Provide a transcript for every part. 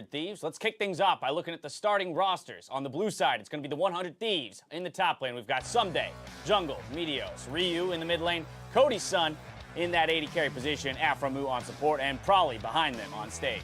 Thieves. Let's kick things off by looking at the starting rosters. On the blue side, it's going to be the 100 Thieves. In the top lane, we've got Someday, Jungle, Meteos, Ryu in the mid lane, Cody's son in that AD carry position, Aframu on support, and Prolly behind them on stage.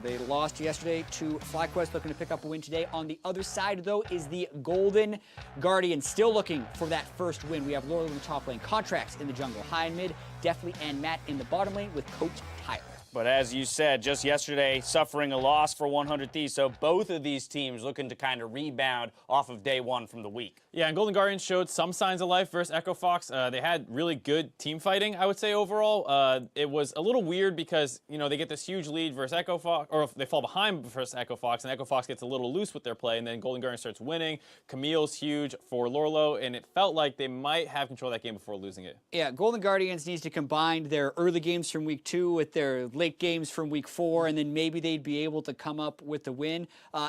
They lost yesterday to FlyQuest, looking to pick up a win today. On the other side, though, is the Golden Guardians, still looking for that first win. We have Laurel in the top lane, Contracts in the jungle, High and Mid, Deathly and Matt in the bottom lane with Coach Tyler. But as you said, just yesterday, suffering a loss for 100 Thieves, so both of these teams looking to kind of rebound off of day one from the week. Yeah, and Golden Guardians showed some signs of life versus Echo Fox. They had really good team fighting, I would say, overall. It was a little weird because, you know, they get this huge lead versus Echo Fox, or if they fall behind versus Echo Fox, and Echo Fox gets a little loose with their play, and then Golden Guardians starts winning. Camille's huge for Lorlo, and it felt like they might have control of that game before losing it. Yeah, Golden Guardians needs to combine their early games from week 2 with their late games from week 4, and then maybe they'd be able to come up with the win.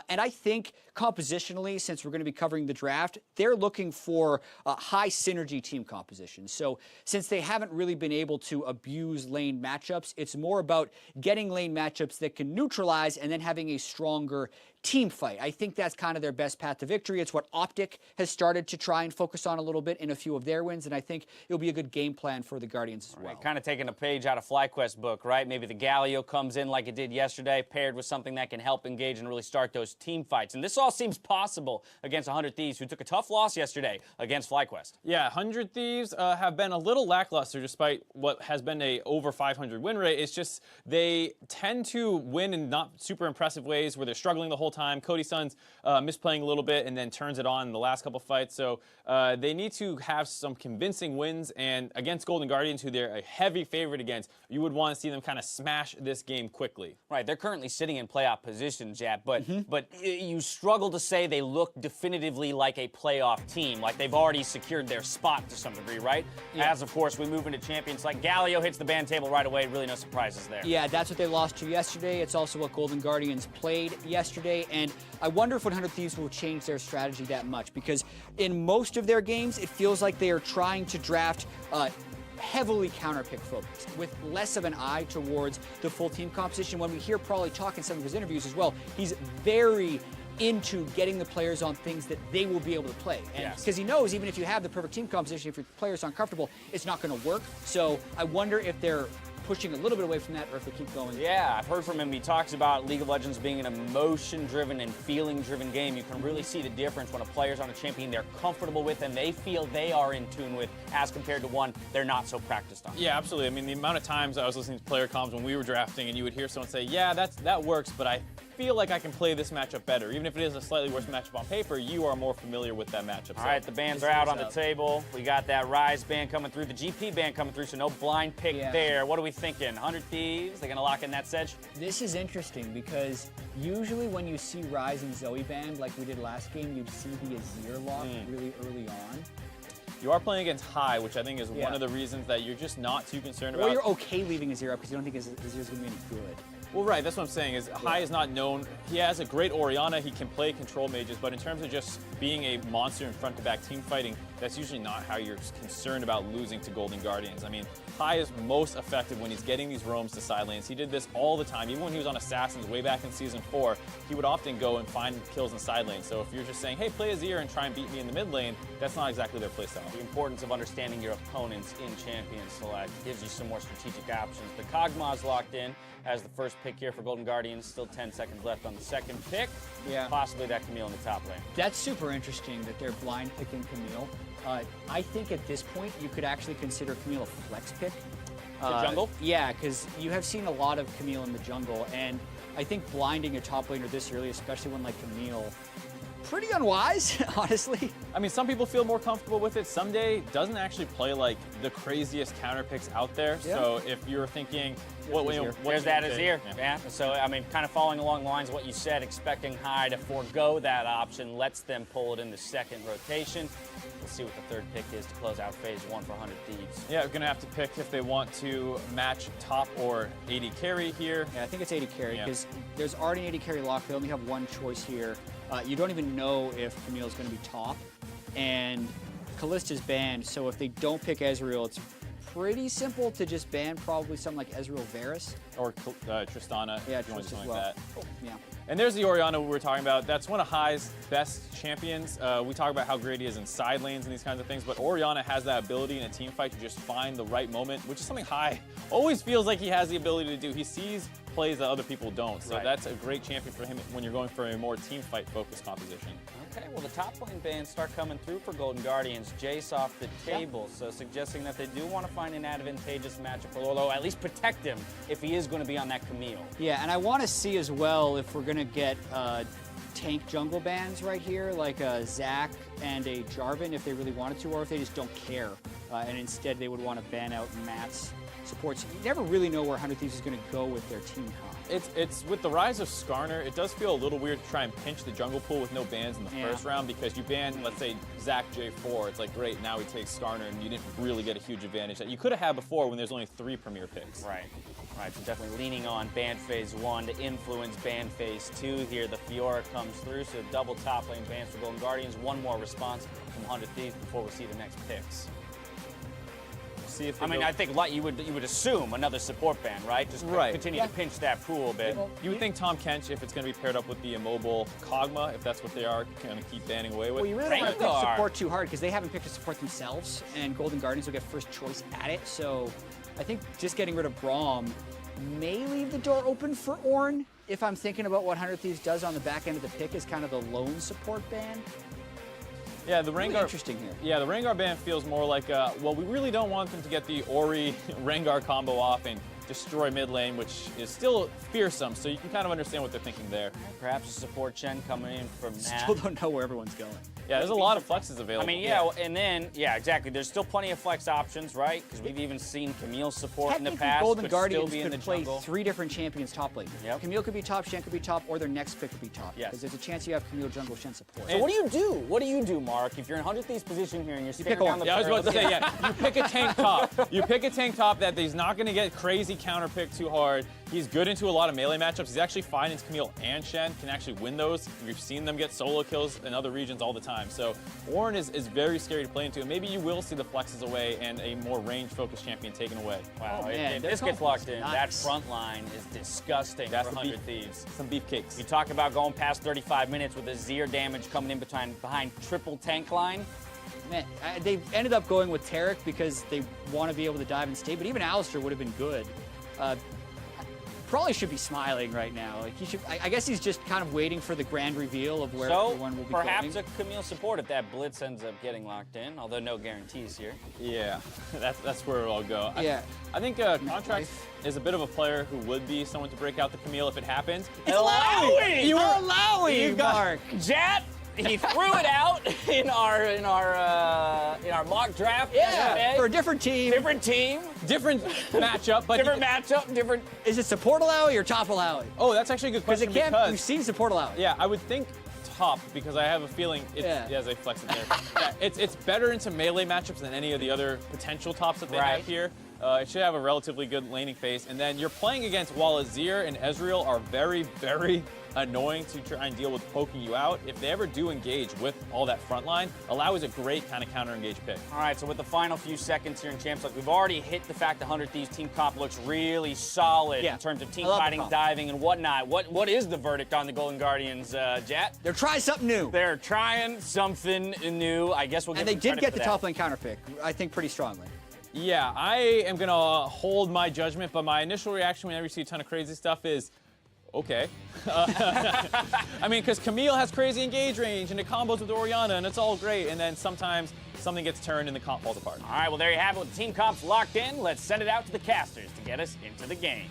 And I think compositionally, since we're going to be covering the draft, they're looking for high synergy team composition. So since they haven't really been able to abuse lane matchups, it's more about getting lane matchups that can neutralize and then having a stronger team fight. I think that's kind of their best path to victory. It's what Optic has started to try and focus on a little bit in a few of their wins, and I think it'll be a good game plan for the Guardians as well. Right, kind of taking a page out of FlyQuest book, right? Maybe the Galio comes in like it did yesterday, paired with something that can help engage and really start those team fights. And this all seems possible against 100 Thieves, who took a tough loss yesterday against FlyQuest. Yeah, 100 Thieves have been a little lackluster despite what has been a over 500 win rate. It's just they tend to win in not super impressive ways where they're struggling the whole time. Cody Sun's misplaying a little bit and then turns it on in the last couple fights. So they need to have some convincing wins. And against Golden Guardians, who they're a heavy favorite against, you would want to see them kind of smash this game quickly. Right, they're currently sitting in playoff position, Jap, but you struggle to say they look definitively like a playoff team, like they've already secured their spot to some degree, right? Yeah. As, of course, we move into champions, like Galio hits the ban table right away, really no surprises there. Yeah, that's what they lost to yesterday. It's also what Golden Guardians played yesterday, and I wonder if 100 Thieves will change their strategy that much, because in most of their games, it feels like they are trying to draft heavily counter-pick focused, with less of an eye towards the full team composition. When we hear Prolly talk in some of his interviews as well, he's very into getting the players on things that they will be able to play. And because he knows even if you have the perfect team composition, if your players aren't comfortable, it's not going to work. So I wonder if they're pushing a little bit away from that or if they keep going. Yeah, I've heard from him. He talks about League of Legends being an emotion-driven and feeling-driven game. You can really see the difference when a player's on a champion they're comfortable with and they feel they are in tune with, as compared to one they're not so practiced on. Yeah, absolutely. I mean, the amount of times I was listening to player comms when we were drafting and you would hear someone say, yeah, that works, but I feel like I can play this matchup better. Even if it is a slightly worse matchup on paper, you are more familiar with that matchup. All right, the bans are out on the table. We got that Rise ban coming through, the GP ban coming through, so no blind pick there. What are we thinking? 100 Thieves, they gonna lock in that sedge? This is interesting because usually when you see Rise and Zoe banned, like we did last game, you'd see the Azir lock really early on. You are playing against High, which I think is one of the reasons that you're just not too concerned about. Or you're okay leaving Azir up because you don't think Azir's gonna be any good. Well, right, that's what I'm saying, is High is not known. He has a great Orianna, he can play control mages, but in terms of just being a monster in front-to-back team fighting, that's usually not how you're concerned about losing to Golden Guardians. I mean, High is most effective when he's getting these roams to side lanes. He did this all the time. Even when he was on Assassins way back in Season 4, he would often go and find kills in side lanes. So if you're just saying, hey, play Azir and try and beat me in the mid lane, that's not exactly their playstyle. The importance of understanding your opponents in Champion Select gives you some more strategic options. The Kog'Maw's locked in as the first pick here for Golden Guardians. Still 10 seconds left on the second pick. Yeah. Possibly that Camille in the top lane. That's super interesting that they're blind picking Camille. I think at this point you could actually consider Camille a flex pick. The jungle? Yeah, because you have seen a lot of Camille in the jungle, and I think blinding a top laner this early, especially one like Camille, pretty unwise, honestly. I mean, some people feel more comfortable with it. Someday doesn't actually play like the craziest counter picks out there. Yeah. So if you're thinking, there's that Azir. Yeah. So, I mean, kind of following along the lines of what you said, expecting High to forego that option, lets them pull it in the second rotation. We'll see what the third pick is to close out phase 1 for 100 Thieves. Yeah, we're going to have to pick if they want to match top or AD carry here. Yeah, I think it's AD carry because there's already an AD carry lock. They only have one choice here. You don't even know if Camille's going to be top, and Kallista's banned, so if they don't pick Ezreal, it's pretty simple to just ban probably something like Ezreal Varus. Or Tristana, yeah, if you want to do something well. like that. Oh, yeah. And there's the Orianna we were talking about. That's one of High's best champions. We talk about how great he is in side lanes and these kinds of things, but Orianna has that ability in a team fight to just find the right moment, which is something High always feels like he has the ability to do. He sees plays that other people don't, so that's a great champion for him when you're going for a more team fight focused composition. Okay, well the top lane bans start coming through for Golden Guardians. Jace off the table, so suggesting that they do want to find an advantageous matchup for Lolo, at least protect him if he is going to be on that Camille. Yeah, and I want to see as well if we're going to get tank jungle bans right here, like a Zac and a Jarvan if they really wanted to, or if they just don't care, and instead they would want to ban out Matt's supports. You never really know where 100 Thieves is going to go with their team comp. It's with the rise of Skarner, it does feel a little weird to try and pinch the jungle pool with no bans in the first round, because you ban, let's say, Zac J4. It's like, great, now he takes Skarner, and you didn't really get a huge advantage that you could have had before when there's only 3 premier picks. Right, so definitely leaning on ban phase 1 to influence ban phase 2 here. The Fiora comes through, so double top lane bans for Golden Guardians. One more response from 100 Thieves before we see the next picks. See if I mean, I think you would assume another support ban, right? Just continue to pinch that pool a bit. You would think Tom Kench, if it's going to be paired up with the immobile Kog'Maw, if that's what they are, kind of keep banning away with. Well, you really don't want to pick support too hard because they haven't picked a support themselves, and Golden Guardians will get first choice at it. So I think just getting rid of Braum may leave the door open for Ornn. If I'm thinking about what 100 Thieves does on the back end of the pick as kind of the lone support ban. Yeah, the Rengar. Really interesting here. Yeah, the Rengar ban feels more like, well, we really don't want them to get the Ori Rengar combo off and destroy mid lane, which is still fearsome. So you can kind of understand what they're thinking there. Perhaps a support Chen coming in from that. Still don't know where everyone's going. Yeah, there's a lot of flexes available. I mean, and then, exactly. There's still plenty of flex options, right? Because we've even seen Camille support in the past. Golden could Guardians still be in the could play jungle. 3 different champions top lane. Yep. Camille could be top, Shen could be top, or their next pick could be top. Yes. Because there's a chance you have Camille jungle Shen support. So what do you do? What do you do, Mark? If you're in 100 Thieves position here and you're staring down the I was about to barrel- say, you pick a tank top. You pick a tank top that he's not going to get crazy counter pick too hard. He's good into a lot of melee matchups. He's actually fine into Camille and Shen, can actually win those. We've seen them get solo kills in other regions all the time. So Ornn is very scary to play into. And maybe you will see the flexes away and a more range-focused champion taken away. Wow, man, if this gets locked in, nice. that front line is disgusting That's for the 100 Thieves. Some beefcakes. You talk about going past 35 minutes with a Zir damage coming in behind triple tank line. Man, they ended up going with Tarek because they want to be able to dive and stay, but even Alistair would have been good. Probably should be smiling right now. Like he should. I guess he's just kind of waiting for the grand reveal of where everyone will be going. Perhaps a Camille support if that blitz ends up getting locked in, although no guarantees here. Yeah, that's where it'll all go. Yeah. I think Contract is a bit of a player who would be someone to break out the Camille if it happens. It's allowing! You are allowing, Mark. Jat, he threw it out in our mock draft. Yeah, for a different team. Different team. Different matchup, but Different matchup, different. Is it support allowy or top allowy? Oh, that's actually a good question Because we've seen support allowy. Yeah, I would think top because I have a feeling it has a flex in there. Yeah, it's better into melee matchups than any of the other potential tops that they have here. It should have a relatively good laning phase, and then you're playing against while Azir and Ezreal are very, very annoying to try and deal with poking you out. If they ever do engage with all that front line, Allow is a great kind of counter-engage pick. All right, so with the final few seconds here in Champs League, we've already hit the fact the 100 Thieves team comp looks really solid in terms of team fighting, diving, and whatnot. What is the verdict on the Golden Guardians, Jat? They're trying something new. They're trying something new. I guess we'll give them And they did credit get for the that. top lane counter pick, I think, pretty strongly. Yeah, I am going to hold my judgment, but my initial reaction whenever you see a ton of crazy stuff is, okay. I mean, because Camille has crazy engage range, and it combos with Orianna, and it's all great, and then sometimes something gets turned and the comp falls apart. All right, well, there you have it. With the team comps locked in, let's send it out to the casters to get us into the game.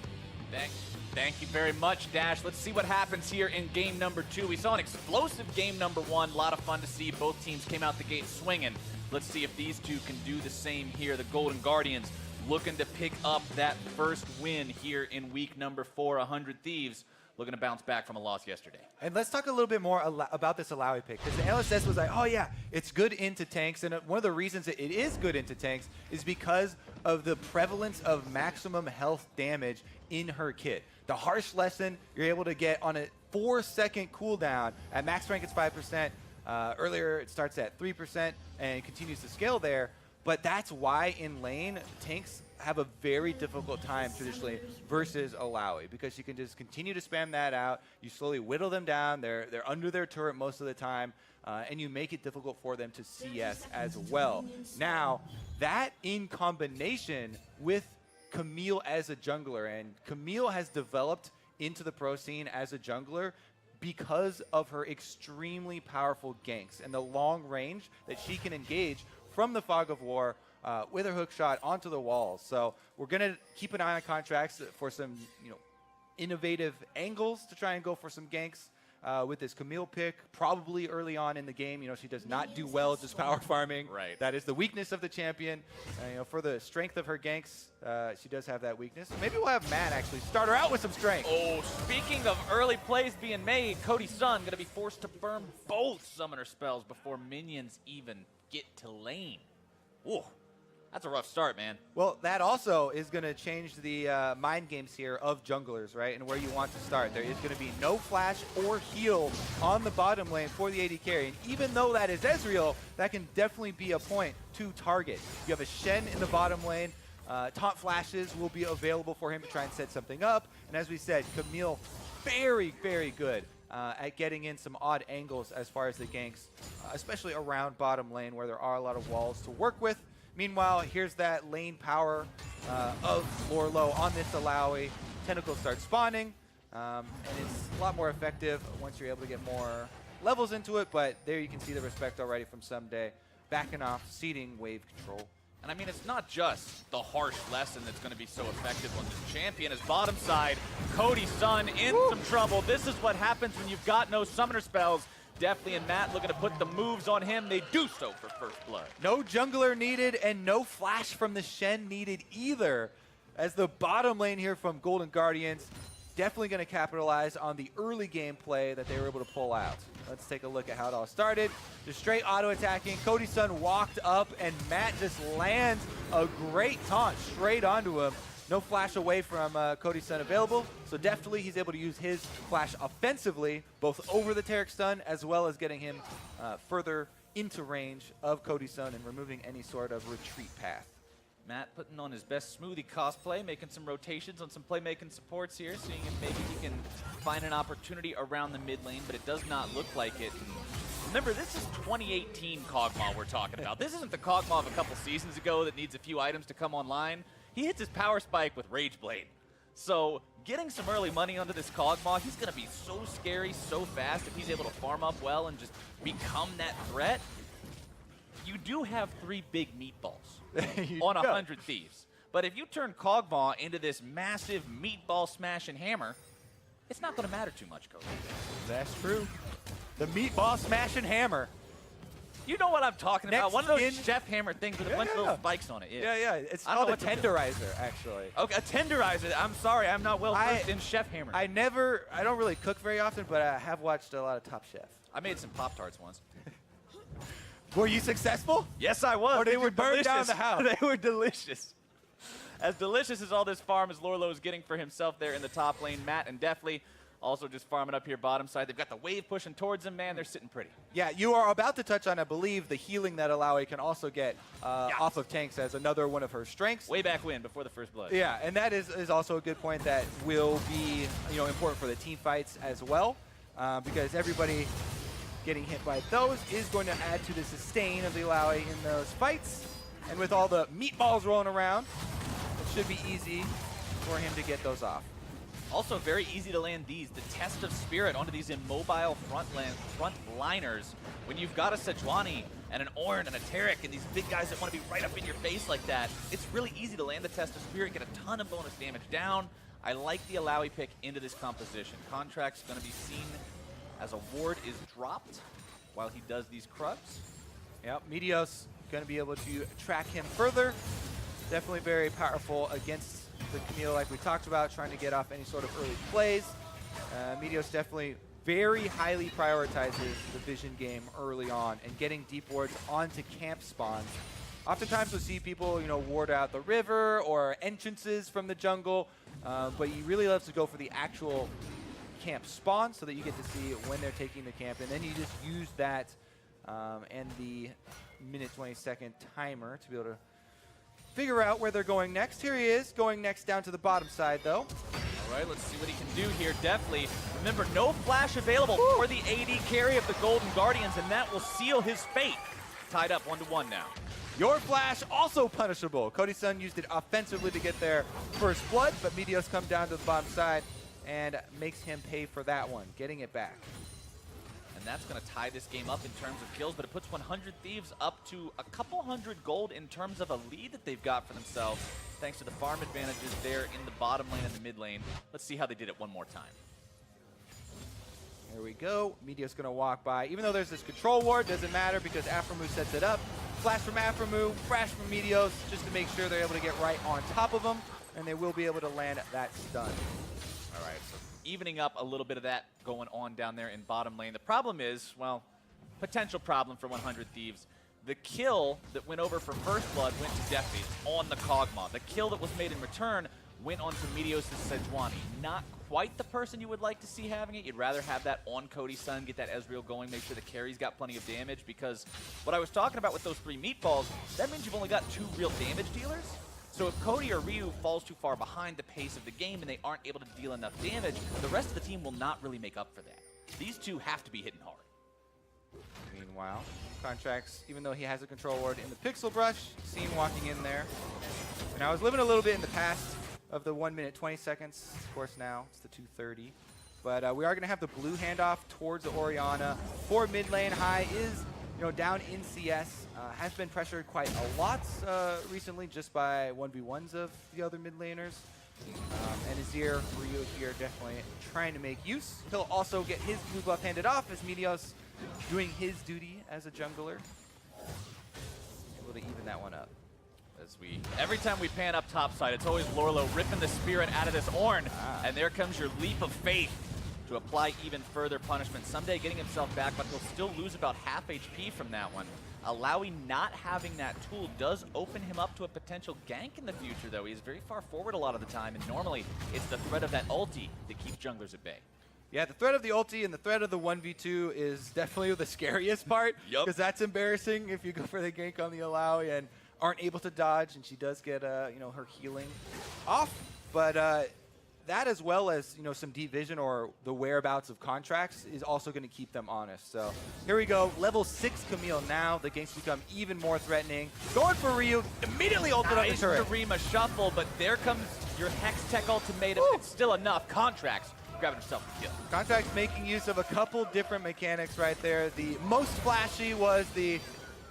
Thank you very much, Dash. Let's see what happens here in game number 2. We saw an explosive game number 1. A lot of fun to see. Both teams came out the gate swinging. Let's see if these two can do the same here. The Golden Guardians looking to pick up that first win here in week number 4. 100 Thieves looking to bounce back from a loss yesterday. And let's talk a little bit more about this Alawi pick, because the LSS was like, oh yeah, it's good into tanks, and one of the reasons that it is good into tanks is because of the prevalence of maximum health damage in her kit. The Harsh Lesson, you're able to get on a 4-second cooldown. At max rank, it's 5%. Earlier, it starts at 3% and continues to scale there. But that's why in lane, tanks have a very difficult time traditionally versus Alawi, because you can just continue to spam that out. You slowly whittle them down. They're under their turret most of the time, and you make it difficult for them to CS as well. Now, that in combination with Camille as a jungler, and Camille has developed into the pro scene as a jungler because of her extremely powerful ganks and the long range that she can engage from the Fog of War with her hook shot onto the walls. So we're going to keep an eye on contracts for some, innovative angles to try and go for some ganks with this Camille pick, probably early on in the game. She does not do well just power farming. Right. That is the weakness of the champion. For the strength of her ganks, she does have that weakness. Maybe we'll have Matt actually start her out with some strength. Oh, speaking of early plays being made, Cody Sun going to be forced to burn both summoner spells before minions even get to lane. Ooh, that's a rough start, man. Well, that also is going to change the mind games here of junglers, right? And where you want to start. There is going to be no flash or heal on the bottom lane for the AD carry. And even though that is Ezreal, that can definitely be a point to target. You have a Shen in the bottom lane. Taunt flashes will be available for him to try and set something up. And as we said, Camille, very, very good at getting in some odd angles as far as the ganks, especially around bottom lane where there are a lot of walls to work with. Meanwhile, here's that lane power of Lorlo on this Alawi. Tentacles start spawning, and it's a lot more effective once you're able to get more levels into it, but there you can see the respect already from Someday. Backing off, seeding, wave control. And I mean, it's not just the harsh lesson that's going to be so effective on this champion. As bottom side, Cody Sun in some trouble. This is what happens when you've got no summoner spells. Definitely and Matt looking to put the moves on him. They do so for first blood. No jungler needed and no flash from the Shen needed either, as the bottom lane here from Golden Guardians definitely going to capitalize on the early game play that they were able to pull out. Let's take a look at how it all started. Just straight auto attacking. Cody Sun walked up and Matt just lands a great taunt straight onto him. No flash away from Cody Sun available, so definitely he's able to use his flash offensively, both over the Taric stun as well as getting him further into range of Cody Sun and removing any sort of retreat path. Matt putting on his best smoothie cosplay, making some rotations on some playmaking supports here, seeing if maybe he can find an opportunity around the mid lane, but it does not look like it. Remember, this is 2018 Kog'Maw we're talking about. This isn't the Kog'Maw of a couple seasons ago that needs a few items to come online. He hits his power spike with Rage Blade. So getting some early money onto this Kog'Maw, he's going to be so scary so fast if he's able to farm up well and just become that threat. You do have 3 big meatballs on 100 Thieves. But if you turn Kog'Maw into this massive meatball smash and hammer, it's not going to matter too much, Cody. That's true. The meatball smash and hammer. You know what I'm talking about. Next One of those in- chef hammer things with a bunch of little spikes on it. Yeah. It's I don't called know a what to do. tenderizer, actually. Okay, a tenderizer. I'm sorry, I'm not well versed in chef hammer. I don't really cook very often, but I have watched a lot of Top Chef. I made some Pop-Tarts once. Were you successful? Yes, I was. Or did They you were burn down delicious. the house? They were delicious. As delicious as all this farm as Lorlo is getting for himself there in the top lane, Matt and Deathly also just farming up here bottom side. They've got the wave pushing towards them, man. They're sitting pretty. Yeah, you are about to touch on, I believe, the healing that Alawi can also get off of tanks as another one of her strengths. Way back when, before the first blood. Yeah, and that is also a good point that will be important for the team fights as well, because everybody getting hit by those is going to add to the sustain of the Alawi in those fights. And with all the meatballs rolling around, it should be easy for him to get those off. Also very easy to land these. The Test of Spirit onto these immobile front liners. When you've got a Sejuani and an Ornn and a Taric and these big guys that want to be right up in your face like that, it's really easy to land the Test of Spirit, get a ton of bonus damage down. I like the Alawi pick into this composition. Contract's going to be seen as a ward is dropped while he does these Krugs. Yep, Meteos going to be able to track him further. Definitely very powerful against the Camille, like we talked about, trying to get off any sort of early plays. Meteos definitely very highly prioritizes the vision game early on and getting deep wards onto camp spawns. Oftentimes we'll see people, ward out the river or entrances from the jungle, but he really loves to go for the actual camp spawn so that you get to see when they're taking the camp, and then you just use that and the minute 20-second timer to be able to figure out where they're going next. Here he is, going next down to the bottom side, though. All right, let's see what he can do here. Definitely. Remember, no flash available for the AD carry of the Golden Guardians, and that will seal his fate. Tied up 1-1 now. Your flash also punishable. Cody Sun used it offensively to get their first blood, but Meteos come down to the bottom side and makes him pay for that one, getting it back. And that's going to tie this game up in terms of kills, but it puts 100 Thieves up to a couple hundred gold in terms of a lead that they've got for themselves, thanks to the farm advantages there in the bottom lane and the mid lane. Let's see how they did it one more time. There we go. Meteos going to walk by. Even though there's this control ward, doesn't matter because Aframu sets it up. Flash from Aframu, flash from Meteos, just to make sure they're able to get right on top of them, and they will be able to land that stun. All right, so evening up a little bit of that going on down there in bottom lane. The problem is, well, potential problem for 100 Thieves. The kill that went over for first blood went to Deafy on the Kog'Maw. The kill that was made in return went on to Meteos' Sejuani. Not quite the person you would like to see having it. You'd rather have that on Cody Sun, get that Ezreal going, make sure the carry's got plenty of damage, because what I was talking about with those 3 meatballs, that means you've only got 2 real damage dealers. So if Cody or Ryu falls too far behind the pace of the game and they aren't able to deal enough damage, the rest of the team will not really make up for that. These two have to be hitting hard. Meanwhile, Contracts, even though he has a control ward in the Pixel Brush, seen walking in there. And I was living a little bit in the past of the 1 minute 20 seconds. Of course, now it's the 2:30. But we are going to have the blue handoff towards the Orianna. For mid lane, High is down in CS. Has been pressured quite a lot recently just by 1v1s of the other mid laners. And Azir, Ryu here definitely trying to make use. He'll also get his blue buff handed off as Meteos doing his duty as a jungler. Able to even that one up. Every time we pan up topside, it's always Lorlo ripping the spirit out of this Ornn. And there comes your leap of faith to apply even further punishment. Someday getting himself back, but he'll still lose about half HP from that one. Alawi not having that tool does open him up to a potential gank in the future, though. He's very far forward a lot of the time, and normally it's the threat of that ulti that keeps junglers at bay. Yeah, the threat of the ulti and the threat of the 1v2 is definitely the scariest part. Because that's embarrassing if you go for the gank on the Alawi and aren't able to dodge, and she does get her healing off. But that, as well as some deep vision or the whereabouts of Contracts, is also going to keep them honest. So here we go, level 6 Camille now. The ganks become even more threatening. Going for Ryu, immediately ulted up the turret. Nice Rima shuffle, but there comes your Hex Tech ultimatum. It's still enough. Contracts grabbing himself a kill. Contracts making use of a couple different mechanics right there. The most flashy was the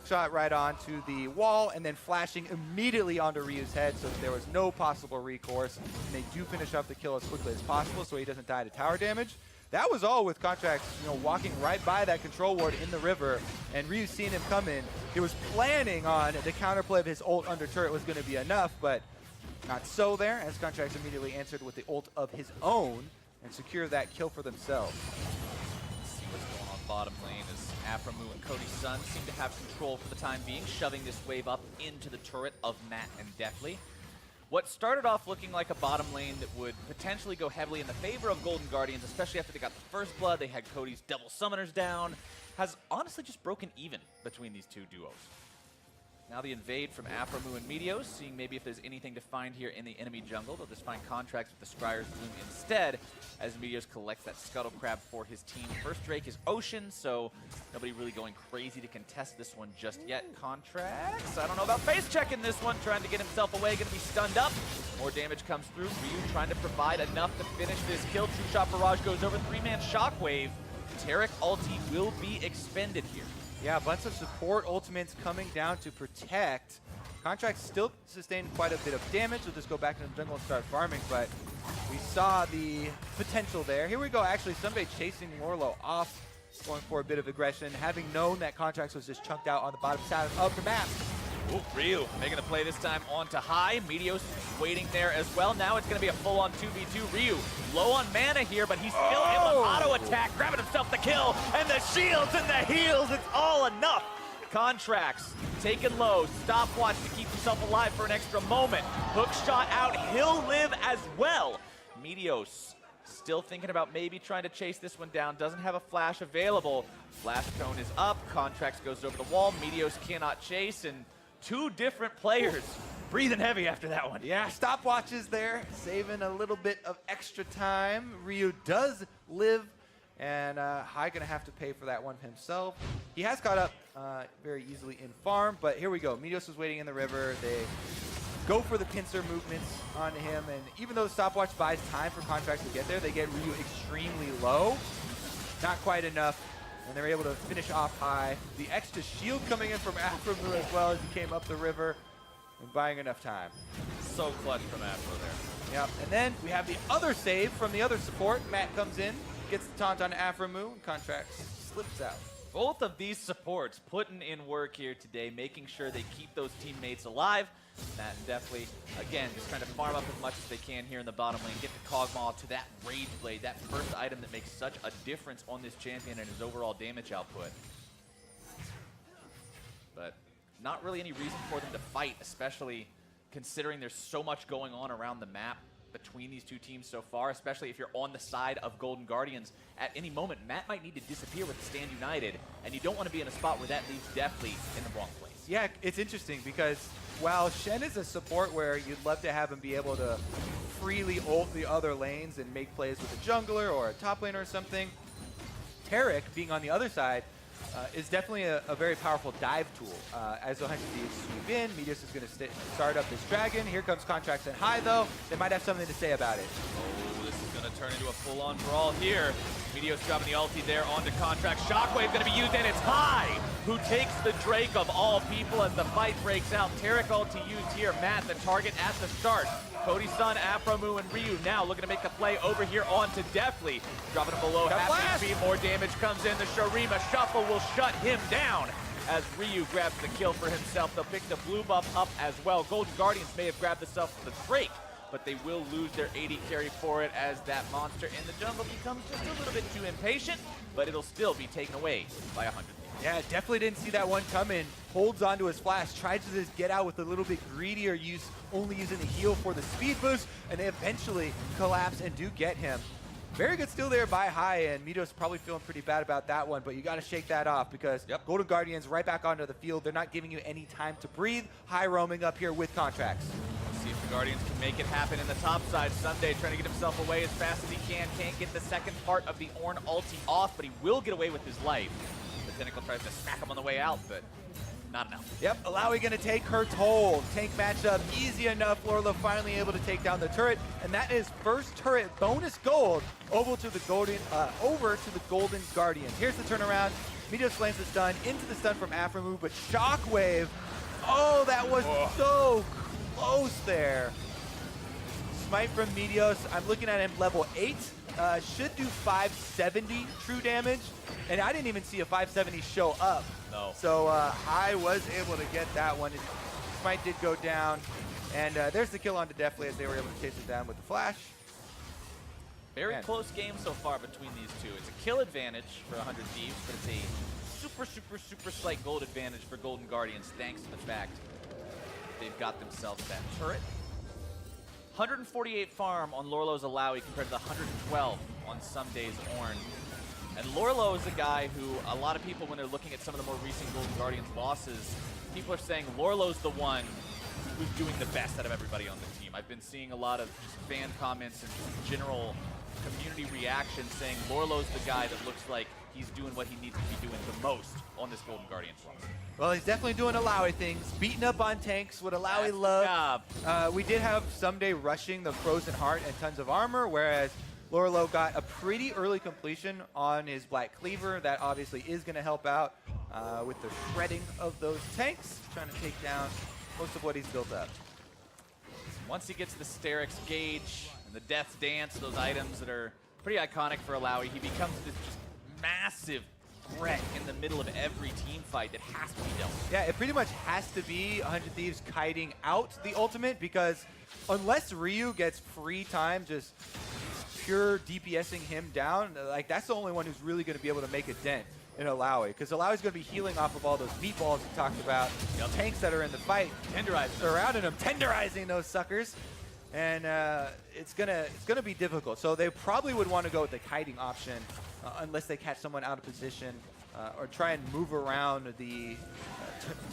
shot right onto the wall and then flashing immediately onto Ryu's head so that there was no possible recourse. And they do finish up the kill as quickly as possible so he doesn't die to tower damage. That was all with Contracts, walking right by that control ward in the river, and Ryu seeing him come in. He was planning on the counterplay of his ult under turret was going to be enough, but not so there, as Contracts immediately answered with the ult of his own and secured that kill for themselves. Let's see what's going on bottom lane as Aframu and Cody Sun seem to have control for the time being, shoving this wave up into the turret of Matt and Deathly. What started off looking like a bottom lane that would potentially go heavily in the favor of Golden Guardians, especially after they got the first blood, they had Cody's double summoners down, has honestly just broken even between these two duos. Now the invade from Aframu and Meteos, seeing maybe if there's anything to find here in the enemy jungle. They'll just find Contracts with the Scryer's Bloom instead, as Meteos collects that Scuttle Crab for his team. First Drake is Ocean, so nobody really going crazy to contest this one just yet. Contracts, I don't know about face checking this one, trying to get himself away, gonna be stunned up. More damage comes through. Ryu trying to provide enough to finish this kill. True Shot Barrage goes over, 3-man Shockwave. Taric ulti will be expended here. Yeah, a bunch of support ultimates coming down to protect. Contracts still sustain quite a bit of damage. We'll just go back into the jungle and start farming, but we saw the potential there. Here we go, actually, somebody chasing Lorlo off, going for a bit of aggression, having known that Contracts was just chunked out on the bottom side of the map. Ooh, Ryu making the play this time onto High. Meteos waiting there as well. Now it's going to be a full-on 2v2. Ryu low on mana here, but he's still able to auto-attack, grabbing himself the kill. And the shields and the heals, it's all enough. Contracts taken low. Stopwatch to keep himself alive for an extra moment. Hook shot out. He'll live as well. Meteos still thinking about maybe trying to chase this one down. Doesn't have a flash available. Flash cone is up. Contracts goes over the wall. Meteos cannot chase, and two different players breathing heavy after that one. Yeah, stopwatches there, saving a little bit of extra time. Ryu does live, and Hai gonna have to pay for that one himself. He has caught up very easily in farm, but here we go. Meteos was waiting in the river. They go for the pincer movements onto him, and even though the stopwatch buys time for contracts to get there, they get Ryu extremely low. Not quite enough, and they're able to finish off Hai. The extra shield coming in from Afromu as well as he came up the river and buying enough time. So clutch from Afro there. Yep, and then we have the other save from the other support. Matt comes in, gets the taunt on Afromu, and contracts slips out. Both of these supports putting in work here today, making sure they keep those teammates alive. Matt and Deftly, again, just trying to farm up as much as they can here in the bottom lane, get the Kog'Maw to that Rage Blade, that first item that makes such a difference on this champion and his overall damage output. But not really any reason for them to fight, especially considering there's so much going on around the map between these two teams so far, especially if you're on the side of Golden Guardians. At any moment, Matt might need to disappear with the Stand United, and you don't want to be in a spot where that leaves Deftly in the wrong place. Yeah, it's interesting because while Shen is a support where you'd love to have him be able to freely ult the other lanes and make plays with a jungler or a top laner or something, Taric, being on the other side, is definitely a very powerful dive tool. As the 100 Thieves sweep in, Meteos is going to start up this dragon. Here comes Contracts and Hai, though. They might have something to say about it. Oh, this is going to turn into a full-on brawl here. Meteos dropping the ulti there onto Contract. Shockwave going to be used, and it's Hai who takes the Drake of all people as the fight breaks out. Taric ulti used here. Matt, the target at the start. Cody's son, Afromu, and Ryu now looking to make the play over here onto Deftly. Dropping him below half HP. More damage comes in. The Shurima Shuffle will shut him down as Ryu grabs the kill for himself. They'll pick the blue buff up as well. Golden Guardians may have grabbed themselves the Drake, but they will lose their 80 carry for it as that monster in the jungle becomes just a little bit too impatient, but it'll still be taken away by 100. Yeah, definitely didn't see that one coming. Holds onto his flash, tries to just get out with a little bit greedier use, only using the heal for the speed boost, and they eventually collapse and do get him. Very good steal there by Hai, and Meteos probably feeling pretty bad about that one, but you got to shake that off because Golden Guardians right back onto the field. They're not giving you any time to breathe. Hai roaming up here with Contracts. Let's see if the Guardians can make it happen in the top side. Sunday trying to get himself away as fast as he can. Can't get the second part of the Ornn ulti off, but he will get away with his life. The Tentacle tries to smack him on the way out, but not enough. Yep, Alawi gonna take her toll. Tank matchup easy enough. Lorlo finally able to take down the turret, and that is first turret bonus gold over to the Golden Guardian. Here's the turnaround. Meteos lands the stun into the stun from Afromu, but Shockwave. Oh, that was so close there. Smite from Meteos. I'm looking at him level 8. Should do 570 true damage, and I didn't even see a 570 show up. No. So Hai was able to get that one. Smite did go down, and there's the kill onto Deftly as they were able to chase it down with the flash. Very close game so far between these two. It's a kill advantage for 100 Thieves, but it's a super slight gold advantage for Golden Guardians thanks to the fact they've got themselves that turret. 148 farm on Lorlo's Alawi compared to the 112 on Sunday's Ornn. And Lorlo is a guy who a lot of people, when they're looking at some of the more recent Golden Guardians losses, people are saying Lorlo's the one who's doing the best out of everybody on the team. I've been seeing a lot of just fan comments and general community reaction saying Lorlo's the guy that looks like he's doing what he needs to be doing the most on this Golden Guardians roster. Well, he's definitely doing Alawi things, beating up on tanks, what Alawi loves. We did have Someday rushing the Frozen Heart and tons of armor, whereas Lorlo got a pretty early completion on his Black Cleaver. That obviously is going to help out with the shredding of those tanks, trying to take down most of what he's built up. Once he gets the Sterix Gauge and the Death's Dance, those items that are pretty iconic for Alawi, he becomes this just massive threat in the middle of every team fight that has to be dealt with. Yeah, it pretty much has to be 100 Thieves kiting out the ultimate, because unless Ryu gets free time just pure DPSing him down, like that's the only one who's really going to be able to make a dent in Alawi, because Alawi's going to be healing off of all those meatballs we talked about, tanks that are in the fight, surrounding them, tenderizing those suckers, and it's gonna be difficult. So they probably would want to go with the kiting option unless they catch someone out of position or try and move around the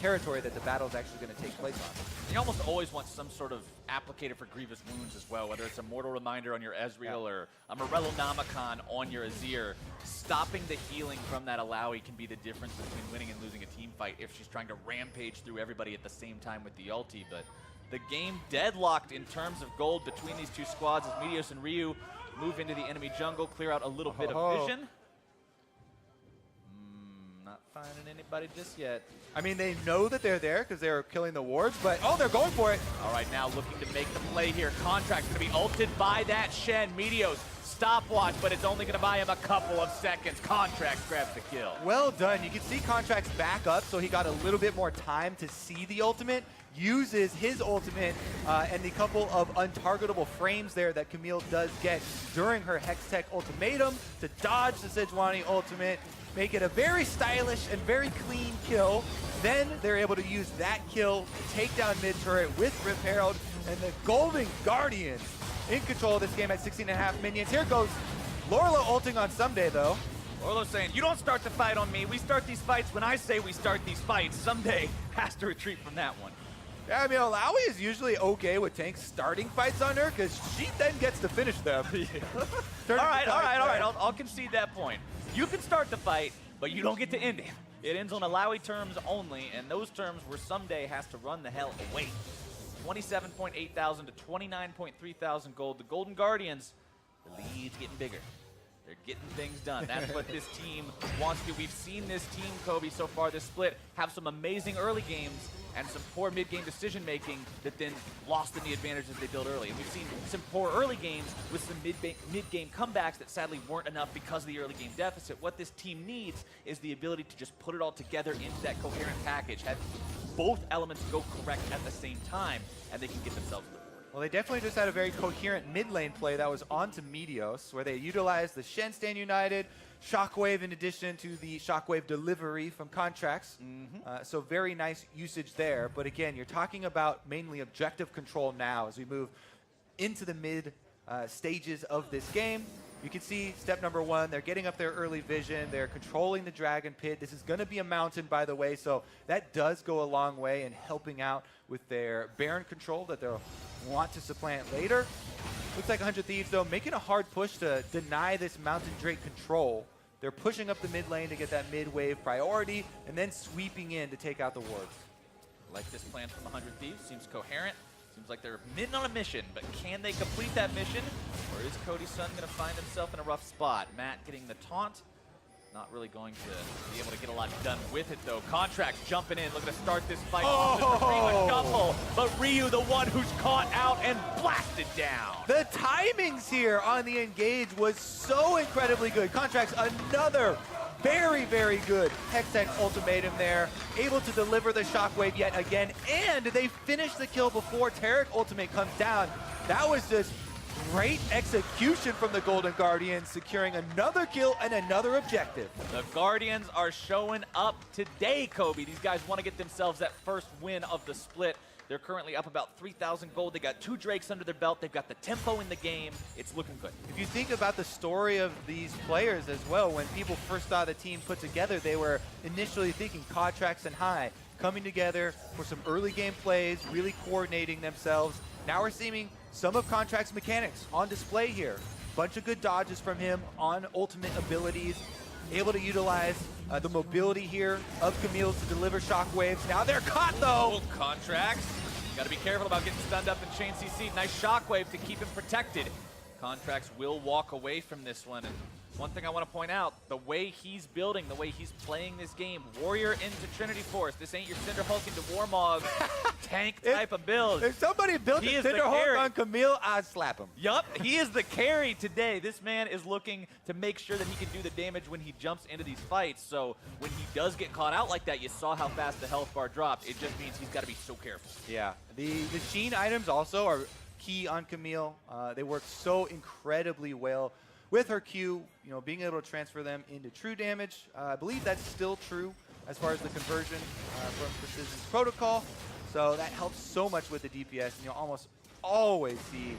territory that the battle is actually going to take place on. You almost always want some sort of applicator for Grievous Wounds as well, whether it's a Mortal Reminder on your Ezreal or a Morello Namicon on your Azir. Stopping the healing from that Alawi can be the difference between winning and losing a team fight if she's trying to rampage through everybody at the same time with the ulti. But the game deadlocked in terms of gold between these two squads as Meteos and Ryu move into the enemy jungle, clear out a little bit of vision. Not finding anybody just yet. I mean, they know that they're there because they're killing the wards, but oh, they're going for it. All right, now looking to make the play here. Contract's going to be ulted by that Shen. Meteos, stopwatch, but it's only going to buy him a couple of seconds. Contract grabs the kill. Well done. You can see Contract's back up, so he got a little bit more time to see the ultimate. Uses his ultimate and the couple of untargetable frames there that Camille does get during her Hextech ultimatum to dodge the Sejuani ultimate, make it a very stylish and very clean kill. Then they're able to use that kill to take down mid turret with Rip Herald, and the Golden Guardians in control of this game at 16.5 minions. Here goes Lorla ulting on Someday, though. Orlo's saying, you don't start the fight on me. We start these fights when I say we start these fights. Someday has to retreat from that one. Yeah, I mean, Alawi is usually okay with tanks starting fights on her because she then gets to finish them. All right. I'll concede that point. You can start the fight, but you don't get to end it. It ends on Alawi terms only, and those terms where Someday has to run the hell away. 27.8 thousand to 29.3 thousand gold. The Golden Guardians, the lead's getting bigger. They're getting things done. That's what this team wants to do. We've seen this team, Kobe, so far this split, have some amazing early games and some poor mid-game decision-making that then lost in the advantages they built early. And we've seen some poor early games with some mid-game comebacks that sadly weren't enough because of the early game deficit. What this team needs is the ability to just put it all together into that coherent package, have both elements go correct at the same time, and they can get themselves to the board. Well, they definitely just had a very coherent mid lane play that was onto Meteos, where they utilized the Shen Stand United, Shockwave in addition to the Shockwave delivery from Contracts. So very nice usage there. But again, you're talking about mainly objective control now as we move into the mid stages of this game. You can see step number one, they're getting up their early vision, they're controlling the Dragon Pit. This is going to be a mountain, by the way, so that does go a long way in helping out with their Baron control that they'll want to supplant later. Looks like 100 Thieves, though, making a hard push to deny this Mountain Drake control. They're pushing up the mid lane to get that mid-wave priority, and then sweeping in to take out the wards. Like this plan from 100 Thieves, seems coherent. Seems like they're midden on a mission, but can they complete that mission? Or is Cody's son going to find himself in a rough spot? Matt getting the taunt. Not really going to be able to get a lot done with it, though. Contracts jumping in, looking to start this fight off with a shuffle. But Ryu, the one who's caught out and blasted down. The timings here on the engage was so incredibly good. Contracts, another very, very good Hextech ultimatum there. Able to deliver the Shockwave yet again, and they finish the kill before Taric ultimate comes down. That was just great execution from the Golden Guardians, securing another kill and another objective. The Guardians are showing up today, Kobe. These guys want to get themselves that first win of the split. They're currently up about 3,000 gold. They got 2 Drakes under their belt. They've got the tempo in the game. It's looking good. If you think about the story of these players as well, when people first saw the team put together, they were initially thinking Contracts and High, coming together for some early game plays, really coordinating themselves. Now we're seeing some of Contracts' mechanics on display here. Bunch of good dodges from him on ultimate abilities. Able to utilize the mobility here of Camille to deliver shockwaves. Now they're caught, though. Contracts. Got to be careful about getting stunned up and chain CC. Nice shockwave to keep him protected. Contracts will walk away from this one. And one thing I want to point out, the way he's building, the way he's playing this game, Warrior into Trinity Force. This ain't your Cinder Hulk into Warmog tank type of build. If somebody built a Cinder Hulk on Camille, I'd slap him. Yup, he is the carry today. This man is looking to make sure that he can do the damage when he jumps into these fights. So when he does get caught out like that, you saw how fast the health bar dropped. It just means he's got to be so careful. Yeah, the Sheen items also are key on Camille. They work so incredibly well with her Q, you know, being able to transfer them into true damage. I believe that's still true as far as the conversion from Precision's protocol. So that helps so much with the DPS, and you'll almost always see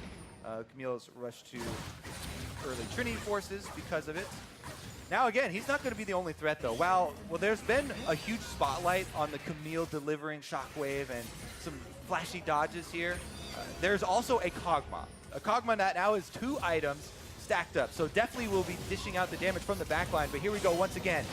Camille's rush to early Trinity forces because of it. Now again, he's not going to be the only threat though. Well, there's been a huge spotlight on the Camille delivering Shockwave and some flashy dodges here. There's also a Kog'Maw that now is 2 items stacked up. So definitely will be dishing out the damage from the backline, but here we go once again.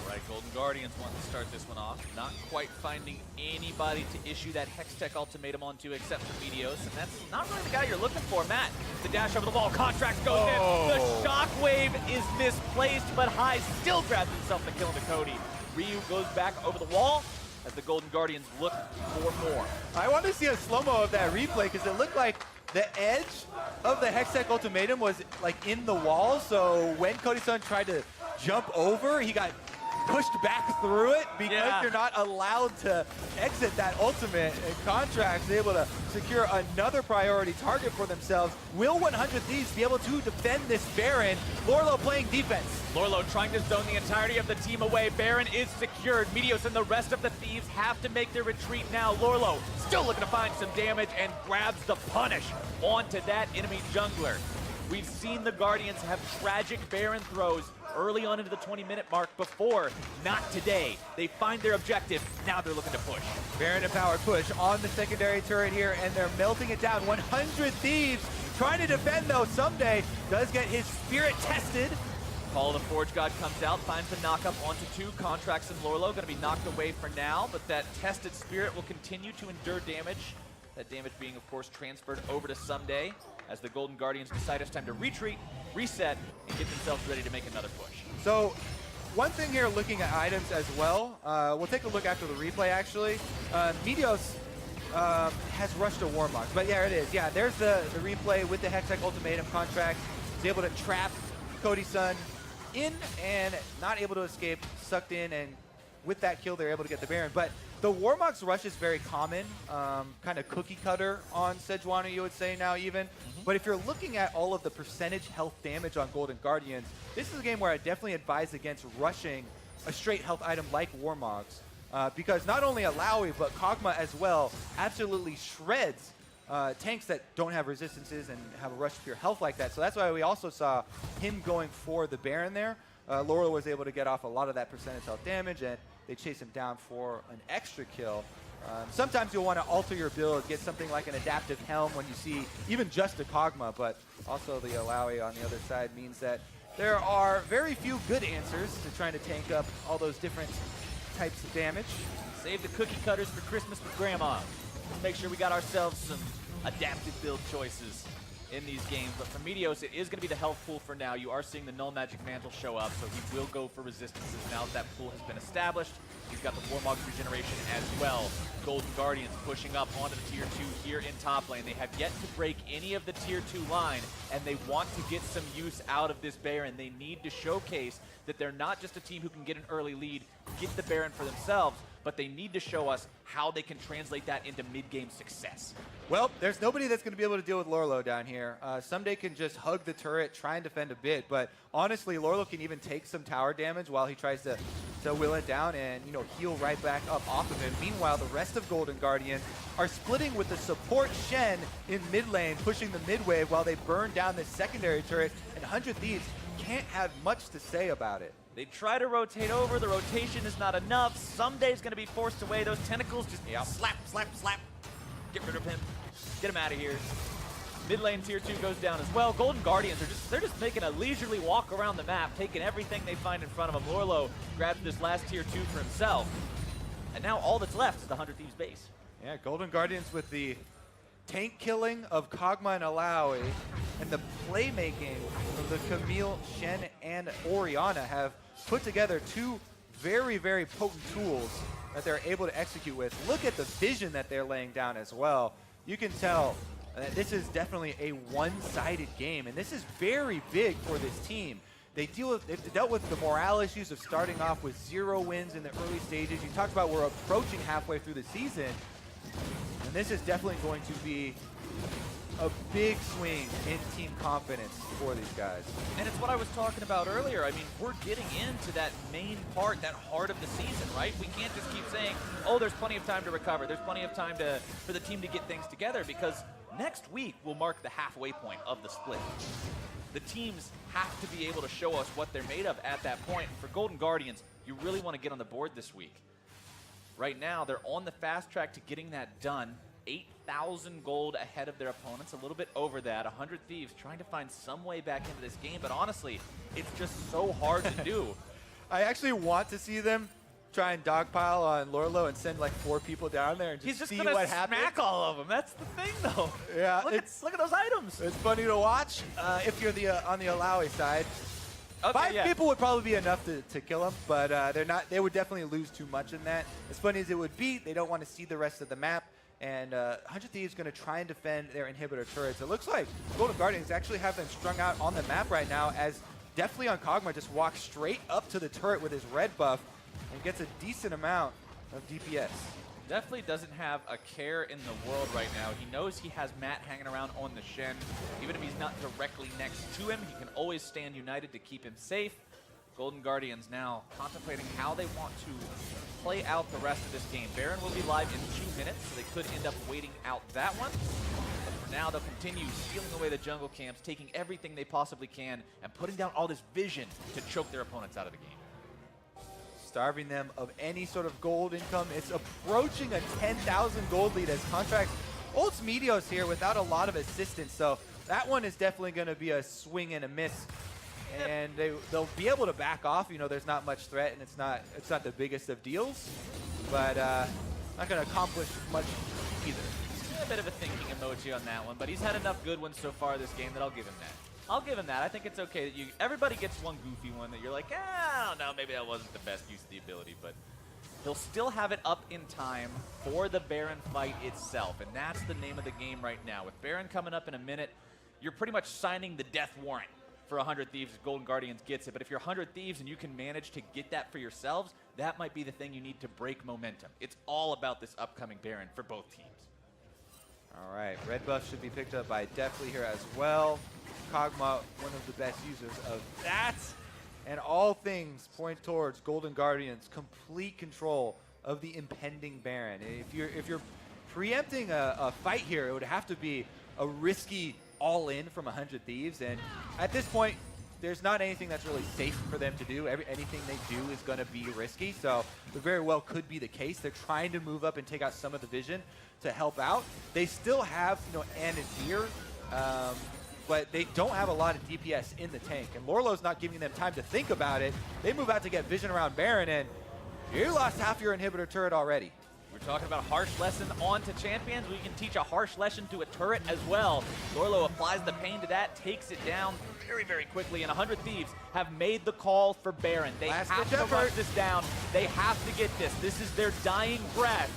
All right, Golden Guardians want to start this one off. Not quite finding anybody to issue that Hextech ultimatum onto except for Meteos, and that's not really the guy you're looking for. Matt, the dash over the wall, Contract goes in. The Shockwave is misplaced, but High still grabs himself the kill into Cody. Ryu goes back over the wall as the Golden Guardians look for more. I want to see a slow-mo of that replay because it looked like the edge of the Hextech ultimatum was like in the wall, so when Cody Sun tried to jump over, he got pushed back through it because you're not allowed to exit that ultimate. And Contract's able to secure another priority target for themselves. Will 100 Thieves be able to defend this Baron? Lorlo playing defense. Lorlo trying to zone the entirety of the team away. Baron is secured. Meteos and the rest of the Thieves have to make their retreat now. Lorlo still looking to find some damage and grabs the punish onto that enemy jungler. We've seen the Guardians have tragic Baron throws early on into the 20-minute mark before. Not today. They find their objective. Now they're looking to push. Baron empowered push on the secondary turret here, and they're melting it down. 100 Thieves trying to defend, though. Someday does get his spirit tested. Call of the Forge God comes out, finds the knockup onto 2. Contracts and Lorlo going to be knocked away for now, but that tested spirit will continue to endure damage. That damage being, of course, transferred over to Someday as the Golden Guardians decide it's time to retreat, reset, and get themselves ready to make another push. So one thing here, looking at items as well, we'll take a look after the replay actually. Meteos has rushed a Warmox, but yeah, it is. Yeah, there's the replay with the Hextech ultimatum. Contract is able to trap Cody Sun in and not able to escape, sucked in, and with that kill, they're able to get the Baron. But the Warmox rush is very common, kind of cookie cutter on Sejuani, you would say now even. But if you're looking at all of the percentage health damage on Golden Guardians, this is a game where I definitely advise against rushing a straight health item like Warmox. Because not only Alawi, but Kog'Maw as well absolutely shreds tanks that don't have resistances and have a rush to pure health like that. So that's why we also saw him going for the Baron there. Laura was able to get off a lot of that percentage health damage, and they chase him down for an extra kill. Sometimes you'll want to alter your build, get something like an adaptive helm when you see even just a Kog'Maw, but also the Alawi on the other side means that there are very few good answers to trying to tank up all those different types of damage. Save the cookie cutters for Christmas with Grandma. Let's make sure we got ourselves some adaptive build choices in these games. But for Meteos, it is going to be the health pool for now. You are seeing the Null Magic Mantle show up, so he will go for resistances now that pool has been established. He's got the Warmox regeneration as well. Golden Guardians pushing up onto the Tier 2 here in top lane. They have yet to break any of the Tier 2 line, and they want to get some use out of this Baron. They need to showcase that they're not just a team who can get an early lead, get the Baron for themselves, but they need to show us how they can translate that into mid-game success. Well, there's nobody that's going to be able to deal with Lorlo down here. Someday can just hug the turret, try and defend a bit, but honestly, Lorlo can even take some tower damage while he tries to will it down and, you know, heal right back up off of him. Meanwhile, the rest of Golden Guardians are splitting with the support Shen in mid lane, pushing the mid wave while they burn down this secondary turret, and 100 Thieves can't have much to say about it. They try to rotate over. The rotation is not enough. Someday's going to be forced away. Those tentacles just slap, slap, slap. Get rid of him. Get him out of here. Mid lane Tier 2 goes down as well. Golden Guardians they're just making a leisurely walk around the map, taking everything they find in front of them. Lorlo grabs this last Tier 2 for himself. And now all that's left is the 100 Thieves base. Yeah, Golden Guardians with the tank killing of Kog'Maw and Alawi and the playmaking of the Camille, Shen, and Orianna have put together two very, very potent tools that they're able to execute with. Look at the vision that they're laying down as well. You can tell that this is definitely a one-sided game, and this is very big for this team. They've dealt with the morale issues of starting off with 0 wins in the early stages. You talked about we're approaching halfway through the season, and this is definitely going to be a big swing in team confidence for these guys. And it's what I was talking about earlier. I mean, we're getting into that main part, that heart of the season, right? We can't just keep saying, oh, there's plenty of time to recover. There's plenty of time for the team to get things together, because next week will mark the halfway point of the split. The teams have to be able to show us what they're made of at that point. And for Golden Guardians, you really want to get on the board this week. Right now, they're on the fast track to getting that done. 8,000 gold ahead of their opponents, a little bit over that. 100 Thieves trying to find some way back into this game, but honestly, it's just so hard to do. I actually want to see them try and dogpile on Lorlo and send like 4 people down there and just see what happens. Smack all of them. That's the thing, though. Yeah, look at those items. It's funny to watch if you're on the Alawi side. Okay, 5 people would probably be enough to kill them, but they're not. They would definitely lose too much in that. As funny as it would be, they don't want to see the rest of the map. And 100 Thieves going to try and defend their inhibitor turrets. It looks like Golden Guardians actually have them strung out on the map right now, as Deathly on Kog'Maw just walks straight up to the turret with his red buff and gets a decent amount of DPS. Definitely doesn't have a care in the world right now. He knows he has Matt hanging around on the Shen. Even if he's not directly next to him, he can always stand united to keep him safe. Golden Guardians now contemplating how they want to play out the rest of this game. Baron will be live in 2 minutes, so they could end up waiting out that one. But for now, they'll continue stealing away the jungle camps, taking everything they possibly can, and putting down all this vision to choke their opponents out of the game. Starving them of any sort of gold income. It's approaching a 10,000 gold lead as Contract ults Meteos here without a lot of assistance. So that one is definitely going to be a swing and a miss. And they'll be able to back off. You know, there's not much threat, and it's not the biggest of deals, but not going to accomplish much either. A bit of a thinking emoji on that one, but he's had enough good ones so far this game that I'll give him that. I'll give him that. I think it's okay that everybody gets one goofy one that you're like, I don't know, maybe that wasn't the best use of the ability, but he'll still have it up in time for the Baron fight itself, and that's the name of the game right now. With Baron coming up in a minute, you're pretty much signing the death warrant for 100 Thieves if Golden Guardians gets it. But if you're 100 Thieves and you can manage to get that for yourselves, that might be the thing you need to break momentum. It's all about this upcoming Baron for both teams. All right, red buff should be picked up by Deathly here as well. Kog'Maw, one of the best users of that. And all things point towards Golden Guardians' complete control of the impending Baron. If you're preempting a fight here, it would have to be a risky all-in from 100 Thieves, and at this point, there's not anything that's really safe for them to do. Anything they do is going to be risky, so it very well could be the case. They're trying to move up and take out some of the vision to help out. They still have, Anadיר, but they don't have a lot of DPS in the tank, and Lorlo's not giving them time to think about it. They move out to get vision around Baron, and you lost half your inhibitor turret already. We're talking about a harsh lesson onto champions. We can teach a harsh lesson to a turret as well. Lorlo applies the pain to that, takes it down very, very quickly, and 100 Thieves have made the call for Baron. They have to rush this down. They have to get this. This is their dying breath,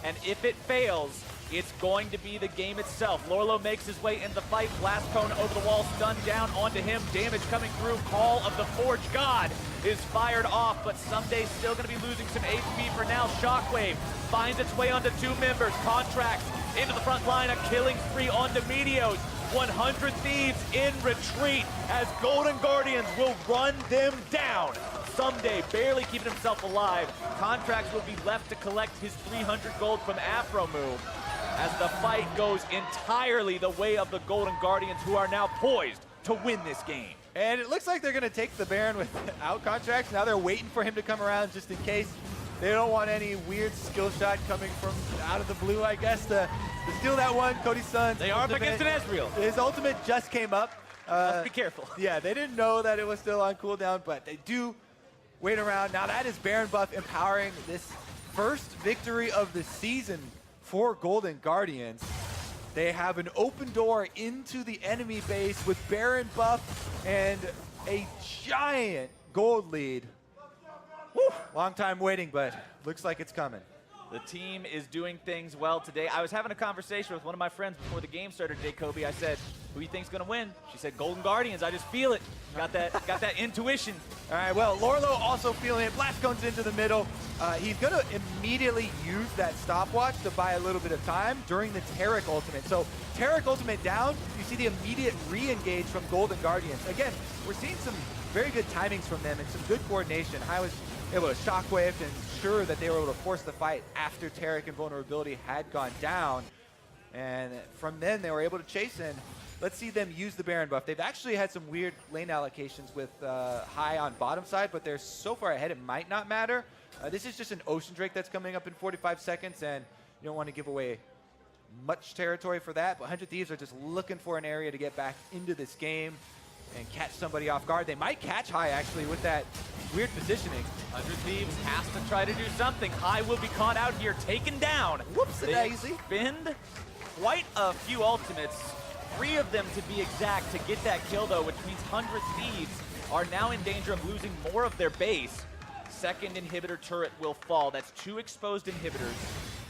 and if it fails, it's going to be the game itself. Lorlo makes his way in the fight. Blast Cone over the wall, stunned down onto him. Damage coming through. Call of the Forge God is fired off, but Someday still going to be losing some HP for now. Shockwave finds its way onto 2 members. Contracts into the front line. A killing spree onto Meteos. 100 Thieves in retreat as Golden Guardians will run them down. Someday barely keeping himself alive. Contracts will be left to collect his 300 gold from Afro Move as the fight goes entirely the way of the Golden Guardians, who are now poised to win this game. And it looks like they're going to take the Baron without Contracts. Now they're waiting for him to come around just in case. They don't want any weird skill shot coming from out of the blue, I guess, to steal that one. Cody's son. They are up against an Ezreal. His ultimate just came up. Must be careful. Yeah, they didn't know that it was still on cooldown, but they do wait around. Now that is Baron buff empowering this first victory of the season for Golden Guardians. They have an open door into the enemy base with Baron buff and a giant gold lead. Woo, long time waiting, but looks like it's coming. The team is doing things well today. I was having a conversation with one of my friends before the game started today, Kobe. I said, who do you think's gonna win? She said, Golden Guardians. I just feel it. Got that intuition. All right, well, Lorlo also feeling it. Blast comes into the middle. He's gonna immediately use that stopwatch to buy a little bit of time during the Taric ultimate. So Taric ultimate down, you see the immediate re-engage from Golden Guardians. Again, we're seeing some very good timings from them and some good coordination. I was able to shockwave to ensure that they were able to force the fight after Taric and vulnerability had gone down. And from then, they were able to chase in let's see them use the Baron buff. They've actually had some weird lane allocations with High on bottom side, but they're so far ahead it might not matter. This is just an Ocean Drake that's coming up in 45 seconds, and you don't want to give away much territory for that, but 100 Thieves are just looking for an area to get back into this game and catch somebody off guard. They might catch High, actually, with that weird positioning. 100 Thieves has to try to do something. High will be caught out here, taken down. Whoops-a-daisy. They expend quite a few ultimates, 3 of them to be exact, to get that kill, though, which means 100 Thieves are now in danger of losing more of their base. Second inhibitor turret will fall. That's 2 exposed inhibitors,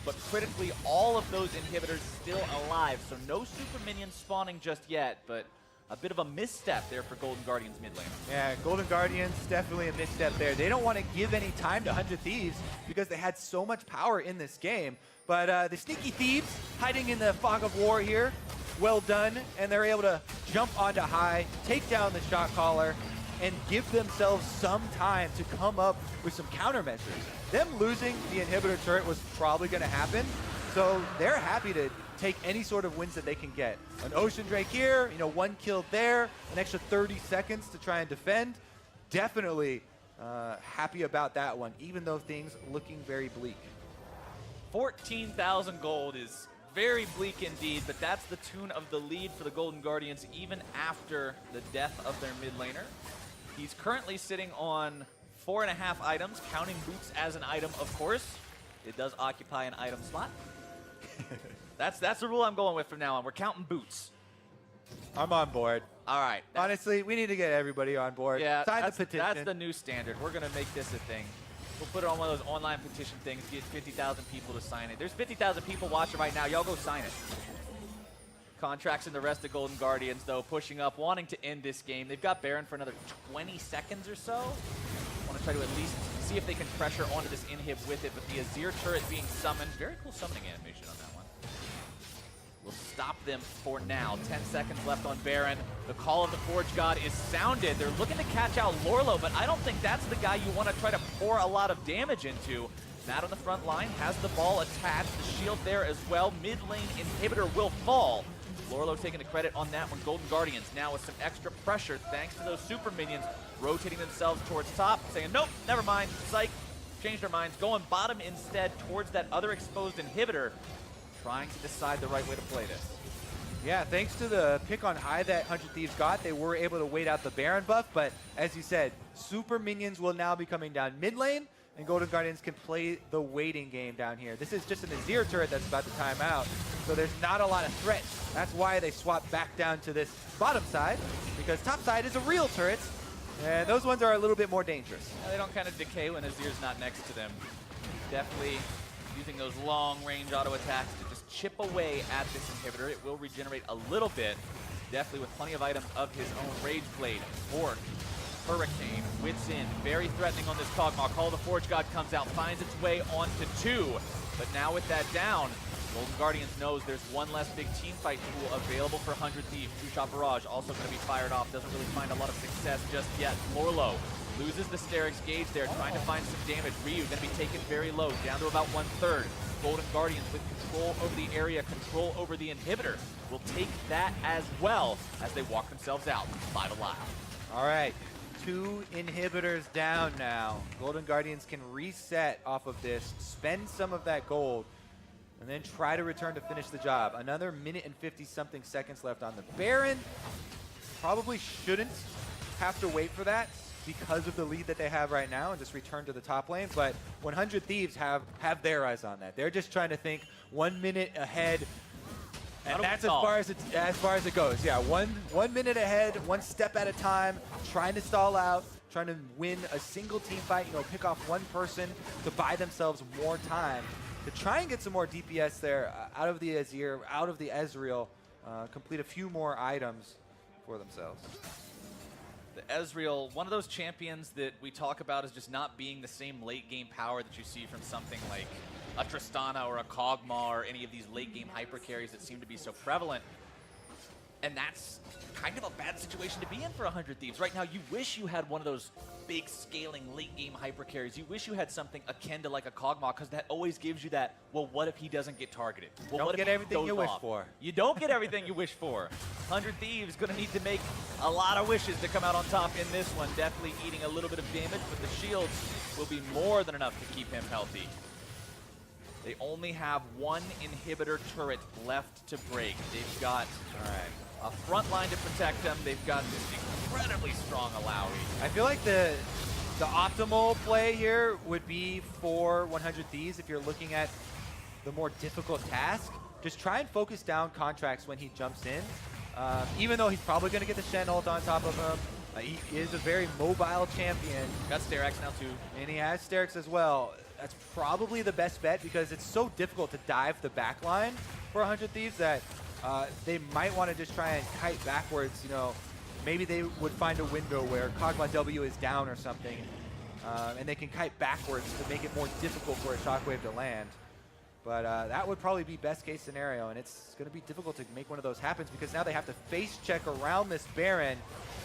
but critically, all of those inhibitors still alive, so no super minions spawning just yet, but a bit of a misstep there for Golden Guardians mid lane. Yeah, Golden Guardians, definitely a misstep there. They don't want to give any time to 100 Thieves because they had so much power in this game. But the sneaky Thieves hiding in the fog of war here, well done. And they're able to jump onto High, take down the shot caller, and give themselves some time to come up with some countermeasures. Them losing the inhibitor turret was probably going to happen, so they're happy to take any sort of wins that they can get. An Ocean Drake here, 1 kill there, an extra 30 seconds to try and defend. Definitely happy about that one, even though things looking very bleak. 14,000 gold is very bleak indeed, but that's the tune of the lead for the Golden Guardians even after the death of their mid laner. He's currently sitting on 4.5 items, counting boots as an item, of course. It does occupy an item slot. That's the rule I'm going with from now on. We're counting boots. I'm on board. All right. Honestly, we need to get everybody on board. Yeah, Sign the petition. that's the new standard. We're going to make this a thing. We'll put it on one of those online petition things, get 50,000 people to sign it. There's 50,000 people watching right now. Y'all go sign it. Contracts and the rest of Golden Guardians, though, pushing up, wanting to end this game. They've got Baron for another 20 seconds or so. Want to try to at least see if they can pressure onto this inhib with it, but the Azir turret being summoned. Very cool summoning animation on that one. We'll stop them for now. 10 seconds left on Baron. The call of the Forge God is sounded. They're looking to catch out Lorlo, but I don't think that's the guy you want to try to pour a lot of damage into. Matt on the front line has the ball attached. The shield there as well. Mid lane inhibitor will fall. Lorlo taking the credit on that one. Golden Guardians now with some extra pressure thanks to those super minions rotating themselves towards top, saying, nope, never mind, psych, changed their minds, going bottom instead towards that other exposed inhibitor, trying to decide the right way to play this. Yeah, thanks to the pick on High that 100 Thieves got, they were able to wait out the Baron buff, but as you said, super minions will now be coming down mid lane, and Golden Guardians can play the waiting game down here. This is just an Azir turret that's about to time out, so there's not a lot of threats. That's why they swapped back down to this bottom side, because top side is a real turret, and those ones are a little bit more dangerous. Yeah, they don't kind of decay when Azir's not next to them. Definitely using those long-range auto attacks to just chip away at this inhibitor. It will regenerate a little bit, definitely with plenty of items of his own. Rage Blade, Orc, Hurricane, Wits In, very threatening on this Kog'Maw. Call of the Forge God comes out, finds its way onto 2. But now with that down, Golden Guardians knows there's one less big team fight tool available for 100 Thieves. Two-shot barrage also going to be fired off. Doesn't really find a lot of success just yet. Lorlo loses the Sterix gauge there, trying to find some damage. Ryu going to be taken very low, down to about 1/3. Golden Guardians with control over the area, control over the inhibitor, will take that as well as they walk themselves out 5 alive. All right, 2 inhibitors down now. Golden Guardians can reset off of this, spend some of that gold, and then try to return to finish the job. Another minute and 50-something seconds left on the Baron. Probably shouldn't have to wait for that because of the lead that they have right now and just return to the top lane, but 100 Thieves have their eyes on that. They're just trying to think 1 minute ahead, and that's as far as it goes. Yeah, one minute ahead, 1 step at a time, trying to stall out, trying to win a single team fight, pick off one person to buy themselves more time, to try and get some more DPS there out of the Azir, out of the Ezreal, complete a few more items for themselves. The Ezreal, one of those champions that we talk about as just not being the same late game power that you see from something like a Tristana or a Kog'Maw or any of these late game hyper carries that seem to be so prevalent. And that's kind of a bad situation to be in for 100 Thieves. Right now, you wish you had one of those big scaling late game hyper carries. You wish you had something akin to like a Kog'Maw, because that always gives you that, well, what if he doesn't get targeted? Well, Don't what get if he everything you goes wish off? for. You don't get everything you wish for. 100 Thieves gonna need to make a lot of wishes to come out on top in this one. Definitely eating a little bit of damage, but the shields will be more than enough to keep him healthy. They only have one inhibitor turret left to break. They've got, all right, a front line to protect them. They've got this incredibly strong Alawi. I feel like the optimal play here would be for 100 Thieves if you're looking at the more difficult task. Just try and focus down Contracts when he jumps in. Even though he's probably going to get the Shen ult on top of him. He is a very mobile champion. Got Sterak's now too. And he has Sterak's as well. That's probably the best bet because it's so difficult to dive the backline for 100 Thieves that they might want to just try and kite backwards. You know, maybe they would find a window where Kog'Maw W is down or something, and they can kite backwards to make it more difficult for a Shockwave to land. But that would probably be best case scenario, and it's going to be difficult to make one of those happen because now they have to face check around this Baron.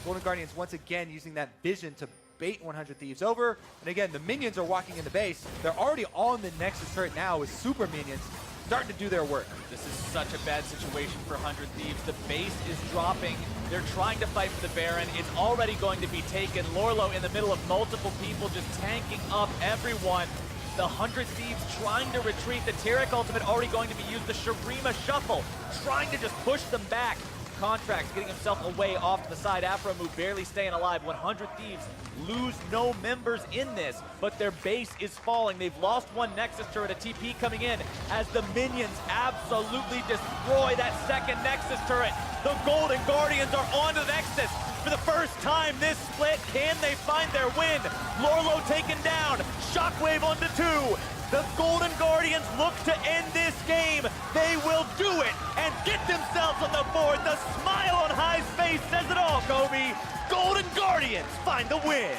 Golden Guardians once again using that vision to bait 100 Thieves over. And again, the minions are walking in the base. They're already on the Nexus turret now with super minions starting to do their work. This is such a bad situation for 100 Thieves. The base is dropping. They're trying to fight for the Baron. It's already going to be taken. Lorlo in the middle of multiple people just tanking up everyone. The 100 Thieves trying to retreat. The Tyrek ultimate already going to be used. The Shurima shuffle trying to just push them back. Contracts getting himself away off to the side. Afromu barely staying alive. 100 Thieves lose no members in this, but their base is falling. They've lost one Nexus turret, a TP coming in as the minions absolutely destroy that second Nexus turret. The Golden Guardians are on to the Nexus for the first time this split. Can they find their win? Lorlo taken down. Shockwave onto 2. The Golden Guardians look to end this game. They will do it and get themselves on the board. The smile on High's face says it all, Kobe. Golden Guardians find the win.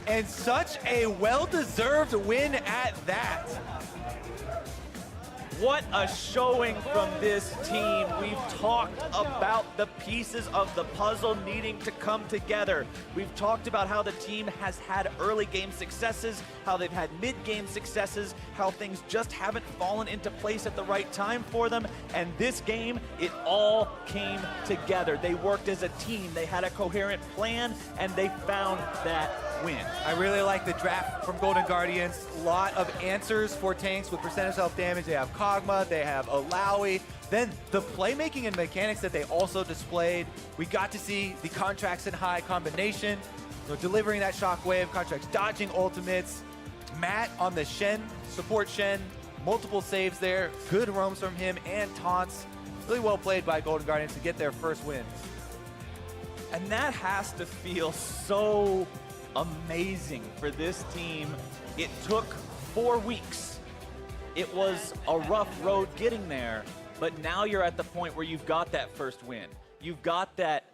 And such a well-deserved win at that. What a showing from this team. We've talked about the pieces of the puzzle needing to come together. We've talked about how the team has had early game successes, how they've had mid-game successes, how things just haven't fallen into place at the right time for them. And this game, it all came together. They worked as a team. They had a coherent plan, and they found that win. I really like the draft from Golden Guardians. A lot of answers for tanks with percentage health damage. They have Kog'Maw, they have Alawi. Then the playmaking and mechanics that they also displayed. We got to see the Contracts and High combination, you know, delivering that Shockwave, Contracts dodging ultimates. Matt on the Shen, support Shen, multiple saves there. Good roams from him and taunts. Really well played by Golden Guardians to get their first win. And that has to feel so amazing for this team. It took 4 weeks. It was a rough road getting there, but now you're at the point where you've got that first win. You've got that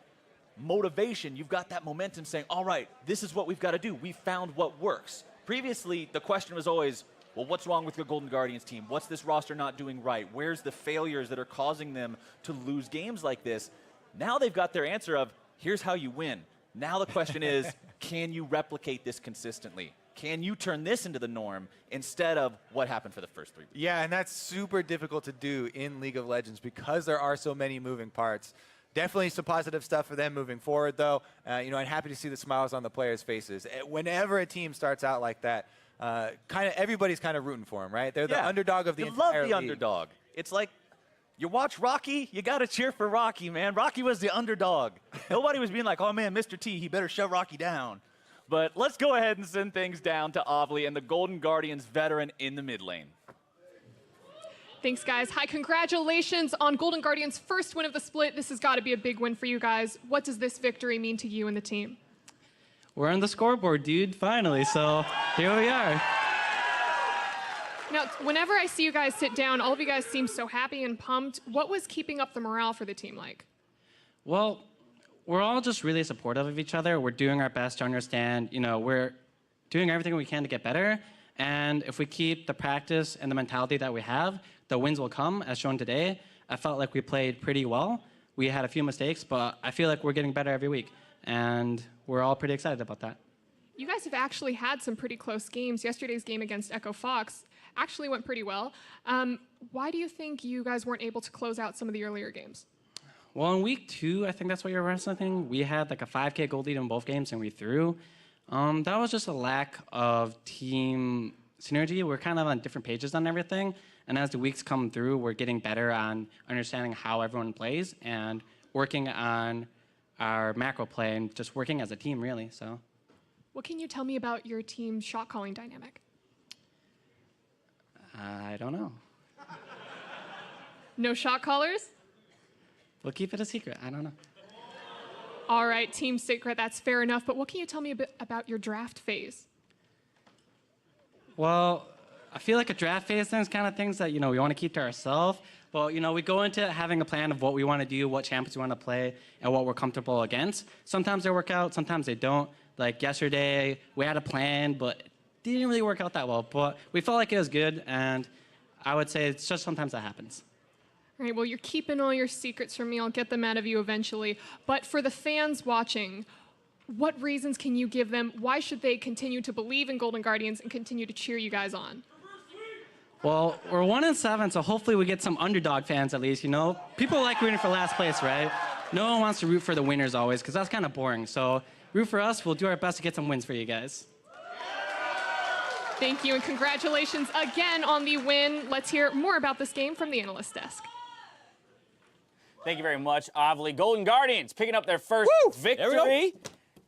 motivation. You've got that momentum saying, all right, this is what we've got to do. We found what works. Previously, the question was always, well, what's wrong with the Golden Guardians team? What's this roster not doing right? Where's the failures that are causing them to lose games like this? Now they've got their answer of, here's how you win. Now the question is, can you replicate this consistently? Can you turn this into the norm instead of what happened for the first 3 weeks? Yeah, and that's super difficult to do in League of Legends because there are so many moving parts. Definitely some positive stuff for them moving forward, though. You know, I'm happy to see the smiles on the players' faces. Whenever a team starts out like that, everybody's kind of rooting for them, right? They're the underdog of the entire league. You love the underdog. It's like, you watch Rocky, you got to cheer for Rocky, man. Rocky was the underdog. Nobody was being like, oh, man, Mr. T, he better shove Rocky down. But let's go ahead and send things down to Ovly and the Golden Guardians veteran in the mid lane. Thanks, guys. Hi, congratulations on Golden Guardians' first win of the split. This has got to be a big win for you guys. What does this victory mean to you and the team? We're on the scoreboard, dude, finally. So here we are. Now, whenever I see you guys sit down, all of you guys seem so happy and pumped. What was keeping up the morale for the team like? Well, we're all just really supportive of each other. We're doing our best to understand, you know, we're doing everything we can to get better. And if we keep the practice and the mentality that we have, the wins will come, as shown today. I felt like we played pretty well. We had a few mistakes, but I feel like we're getting better every week, and we're all pretty excited about that. You guys have actually had some pretty close games. Yesterday's game against Echo Fox actually went pretty well. Why do you think you guys weren't able to close out some of the earlier games? Well, in week 2, I think that's what you're referencing. We had like a 5K goal lead in both games, and we threw. That was just a lack of team synergy. We're kind of on different pages on everything, and as the weeks come through, we're getting better on understanding how everyone plays and working on our macro play and just working as a team, really. So, what can you tell me about your team's shot calling dynamic? I don't know. No shot callers? We'll keep it a secret. I don't know. All right, team secret, that's fair enough. But what can you tell me a bit about your draft phase? Well, I feel like a draft phase thing is kind of things that, we want to keep to ourselves. But, we go into having a plan of what we want to do, what champions we want to play, and what we're comfortable against. Sometimes they work out, sometimes they don't. Like yesterday, we had a plan, but it didn't really work out that well. But we felt like it was good, and I would say it's just sometimes that happens. All right, well, you're keeping all your secrets from me. I'll get them out of you eventually. But for the fans watching, what reasons can you give them? Why should they continue to believe in Golden Guardians and continue to cheer you guys on? Well, we're 1-7, so hopefully we get some underdog fans at least, People like rooting for last place, right? No one wants to root for the winners always, because that's kind of boring. So root for us. We'll do our best to get some wins for you guys. Thank you, and congratulations again on the win. Let's hear more about this game from the analyst desk. Thank you very much, Avli. Golden Guardians picking up their first victory.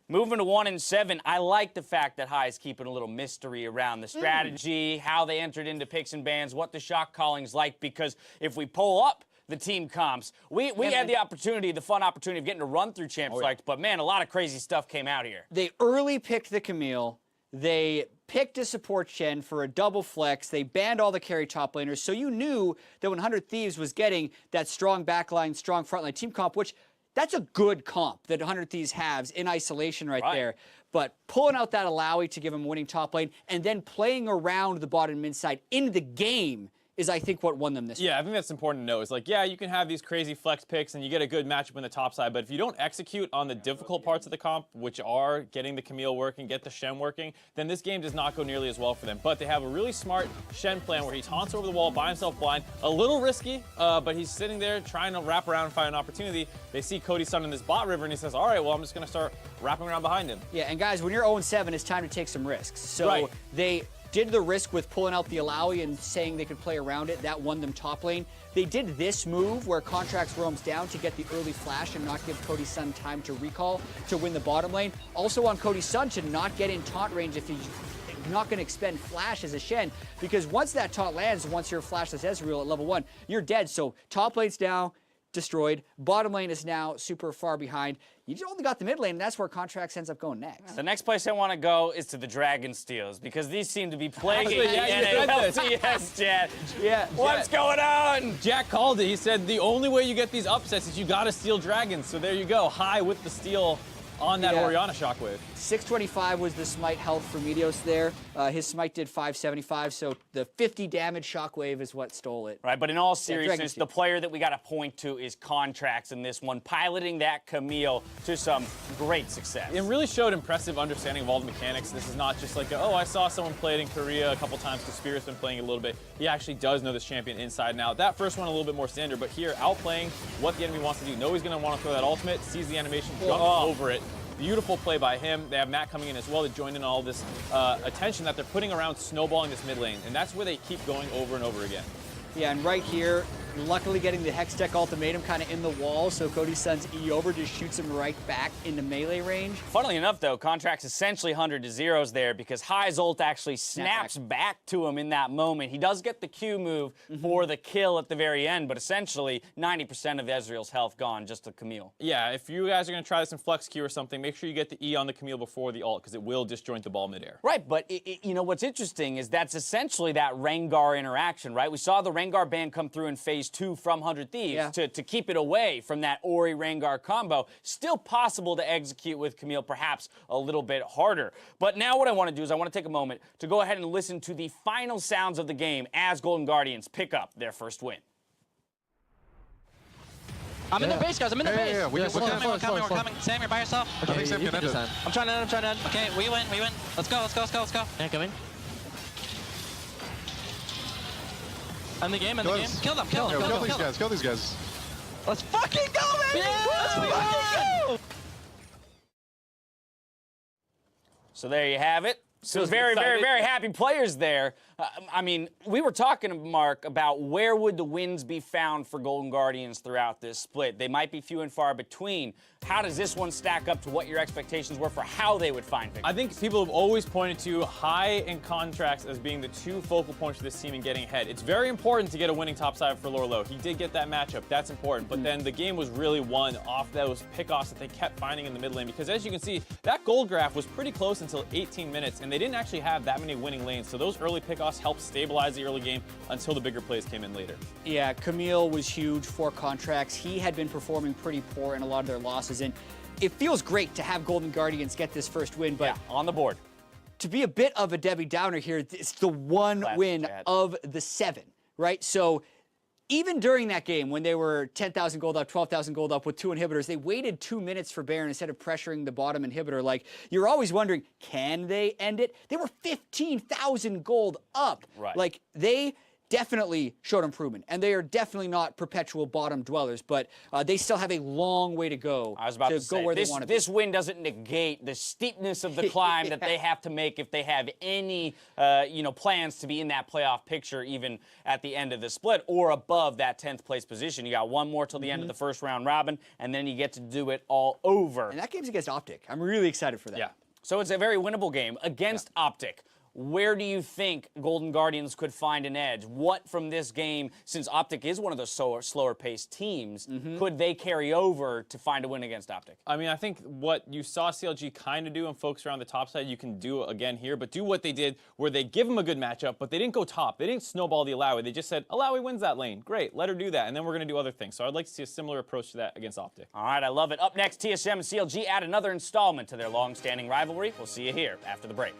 Moving to 1-7. I like the fact that High is keeping a little mystery around the strategy, how they entered into picks and bans, what the shot calling's like, because if we pull up the team comps, we had the fun opportunity of getting to run through Champ Select, but man, a lot of crazy stuff came out here. They early picked the Camille. They picked a support Shen for a double flex. They banned all the carry top laners. So you knew that when 100 Thieves was getting that strong backline, strong frontline team comp, which that's a good comp that 100 Thieves has in isolation right there. But pulling out that Alawi to give him winning top lane and then playing around the bottom mid side in the game is, I think, what won them this Yeah, I think that's important to know. It's like, yeah, you can have these crazy flex picks and you get a good matchup in the top side, but if you don't execute on the difficult parts of the comp, which are getting the Camille working, get the Shen working, then this game does not go nearly as well for them. But they have a really smart Shen plan where he taunts over the wall by himself blind, a little risky, but he's sitting there trying to wrap around and find an opportunity. They see Cody's son in this bot river and he says, all right, well, I'm just going to start wrapping around behind him. Yeah, and guys, when you're 0-7, it's time to take some risks. So they did the risk with pulling out the Alawi and saying they could play around it. That won them top lane. They did this move where Contracts roams down to get the early flash and not give Cody's son time to recall to win the bottom lane. Also on Cody's son to not get in taunt range if he's not going to expend flash as a Shen, because once that taunt lands, once you're flashless Ezreal at level 1, you're dead. So top lane's now destroyed. Bottom lane is now super far behind. You just only got the mid lane, and that's where Contracts ends up going next. The next place I want to go is to the Dragon Steals, because these seem to be plaguing the LCS, Chad. What's going on? Jack called it. He said the only way you get these upsets is you got to steal dragons. So there you go. High with the steal on that Orianna shockwave. 625 was the smite health for Meteos there. His smite did 575, so the 50 damage shockwave is what stole it. Right, but in all seriousness, the player that we got to point to is Contracts in this one, piloting that Camille to some great success. It really showed impressive understanding of all the mechanics. This is not just like, I saw someone play it in Korea a couple times because Spirit's been playing it a little bit. He actually does know this champion inside and out. That first one a little bit more standard, but here, outplaying what the enemy wants to do. Know he's going to want to throw that ultimate, sees the animation, jumps over it. Beautiful play by him. They have Matt coming in as well to join in all this attention that they're putting around snowballing this mid lane, and that's where they keep going over and over again. Yeah, and right here, luckily getting the Hex Tech ultimatum kind of in the wall, so Cody's son's E over just shoots him right back into melee range. Funnily enough, though, Contracts essentially 100 to 0s there because High's ult actually snaps back to him in that moment. He does get the Q move for the kill at the very end, but essentially 90% of Ezreal's health gone just to Camille. Yeah, if you guys are going to try this in Flex Q or something, make sure you get the E on the Camille before the ult because it will disjoint the ball midair. Right, but you know what's interesting is that's essentially that Rengar interaction, right? We saw the Rengar ban come through in phase carries 2 from 100 Thieves Yeah. to keep it away from that Ori Rengar combo. Still possible to execute with Camille, perhaps a little bit harder. But now what I want to do is I want to take a moment to go ahead and listen to the final sounds of the game as Golden Guardians pick up their first win. I'm in the base, guys. I'm in the base. Yeah, we're coming. Sam, you're by yourself. I think Sam can end it. I'm trying to end. Okay, we win. Let's go. Yeah, come in. End the game. Kill them. Kill these guys. Let's fucking go, baby! Let's fucking go! So there you have it. Some Feels very, very, excited. very happy players there. I mean, we were talking, Mark, about where would the wins be found for Golden Guardians throughout this split. They might be few and far between. How does this one stack up to what your expectations were for how they would find victory? I think people have always pointed to High and Contracts as being the 2 focal points for this team in getting ahead. It's very important to get a winning topside for Lorlo. He did get that matchup. That's important. But then the game was really won off those pickoffs that they kept finding in the mid lane. Because as you can see, that gold graph was pretty close until 18 minutes, and they didn't actually have that many winning lanes. So those early pickoffs helped stabilize the early game until the bigger plays came in later. Yeah, Camille was huge for Contracts. He had been performing pretty poor in a lot of their losses, and it feels great to have Golden Guardians get this first win, but Yeah, on the board. to be a bit of a Debbie Downer here, it's the one Classic win Chad. of the 7, right? So even during that game, when they were 10,000 gold up, 12,000 gold up with 2 inhibitors, they waited 2 minutes for Baron instead of pressuring the bottom inhibitor. Like, you're always wondering, can they end it? They were 15,000 gold up. Right. Like, they definitely showed improvement, and they are definitely not perpetual bottom dwellers, but they still have a long way to go I was about to go say, where this, they want to be. this win doesn't negate the steepness of the climb that they have to make if they have any, plans to be in that playoff picture even at the end of the split or above that 10th place position. You got one more till the end of the first round robin, and then you get to do it all over. And that game's against Optic. I'm really excited for that. Yeah. So it's a very winnable game against Optic. Where do you think Golden Guardians could find an edge? What from this game, since Optic is one of those slower-paced teams, could they carry over to find a win against Optic? I mean, I think what you saw CLG kind of do and focus around the top side, you can do again here, but do what they did where they give them a good matchup, but they didn't go top. They didn't snowball the Alawi. They just said, Alawi wins that lane. Great, let her do that, and then we're going to do other things. So I'd like to see a similar approach to that against Optic. All right, I love it. Up next, TSM and CLG add another installment to their long-standing rivalry. We'll see you here after the break.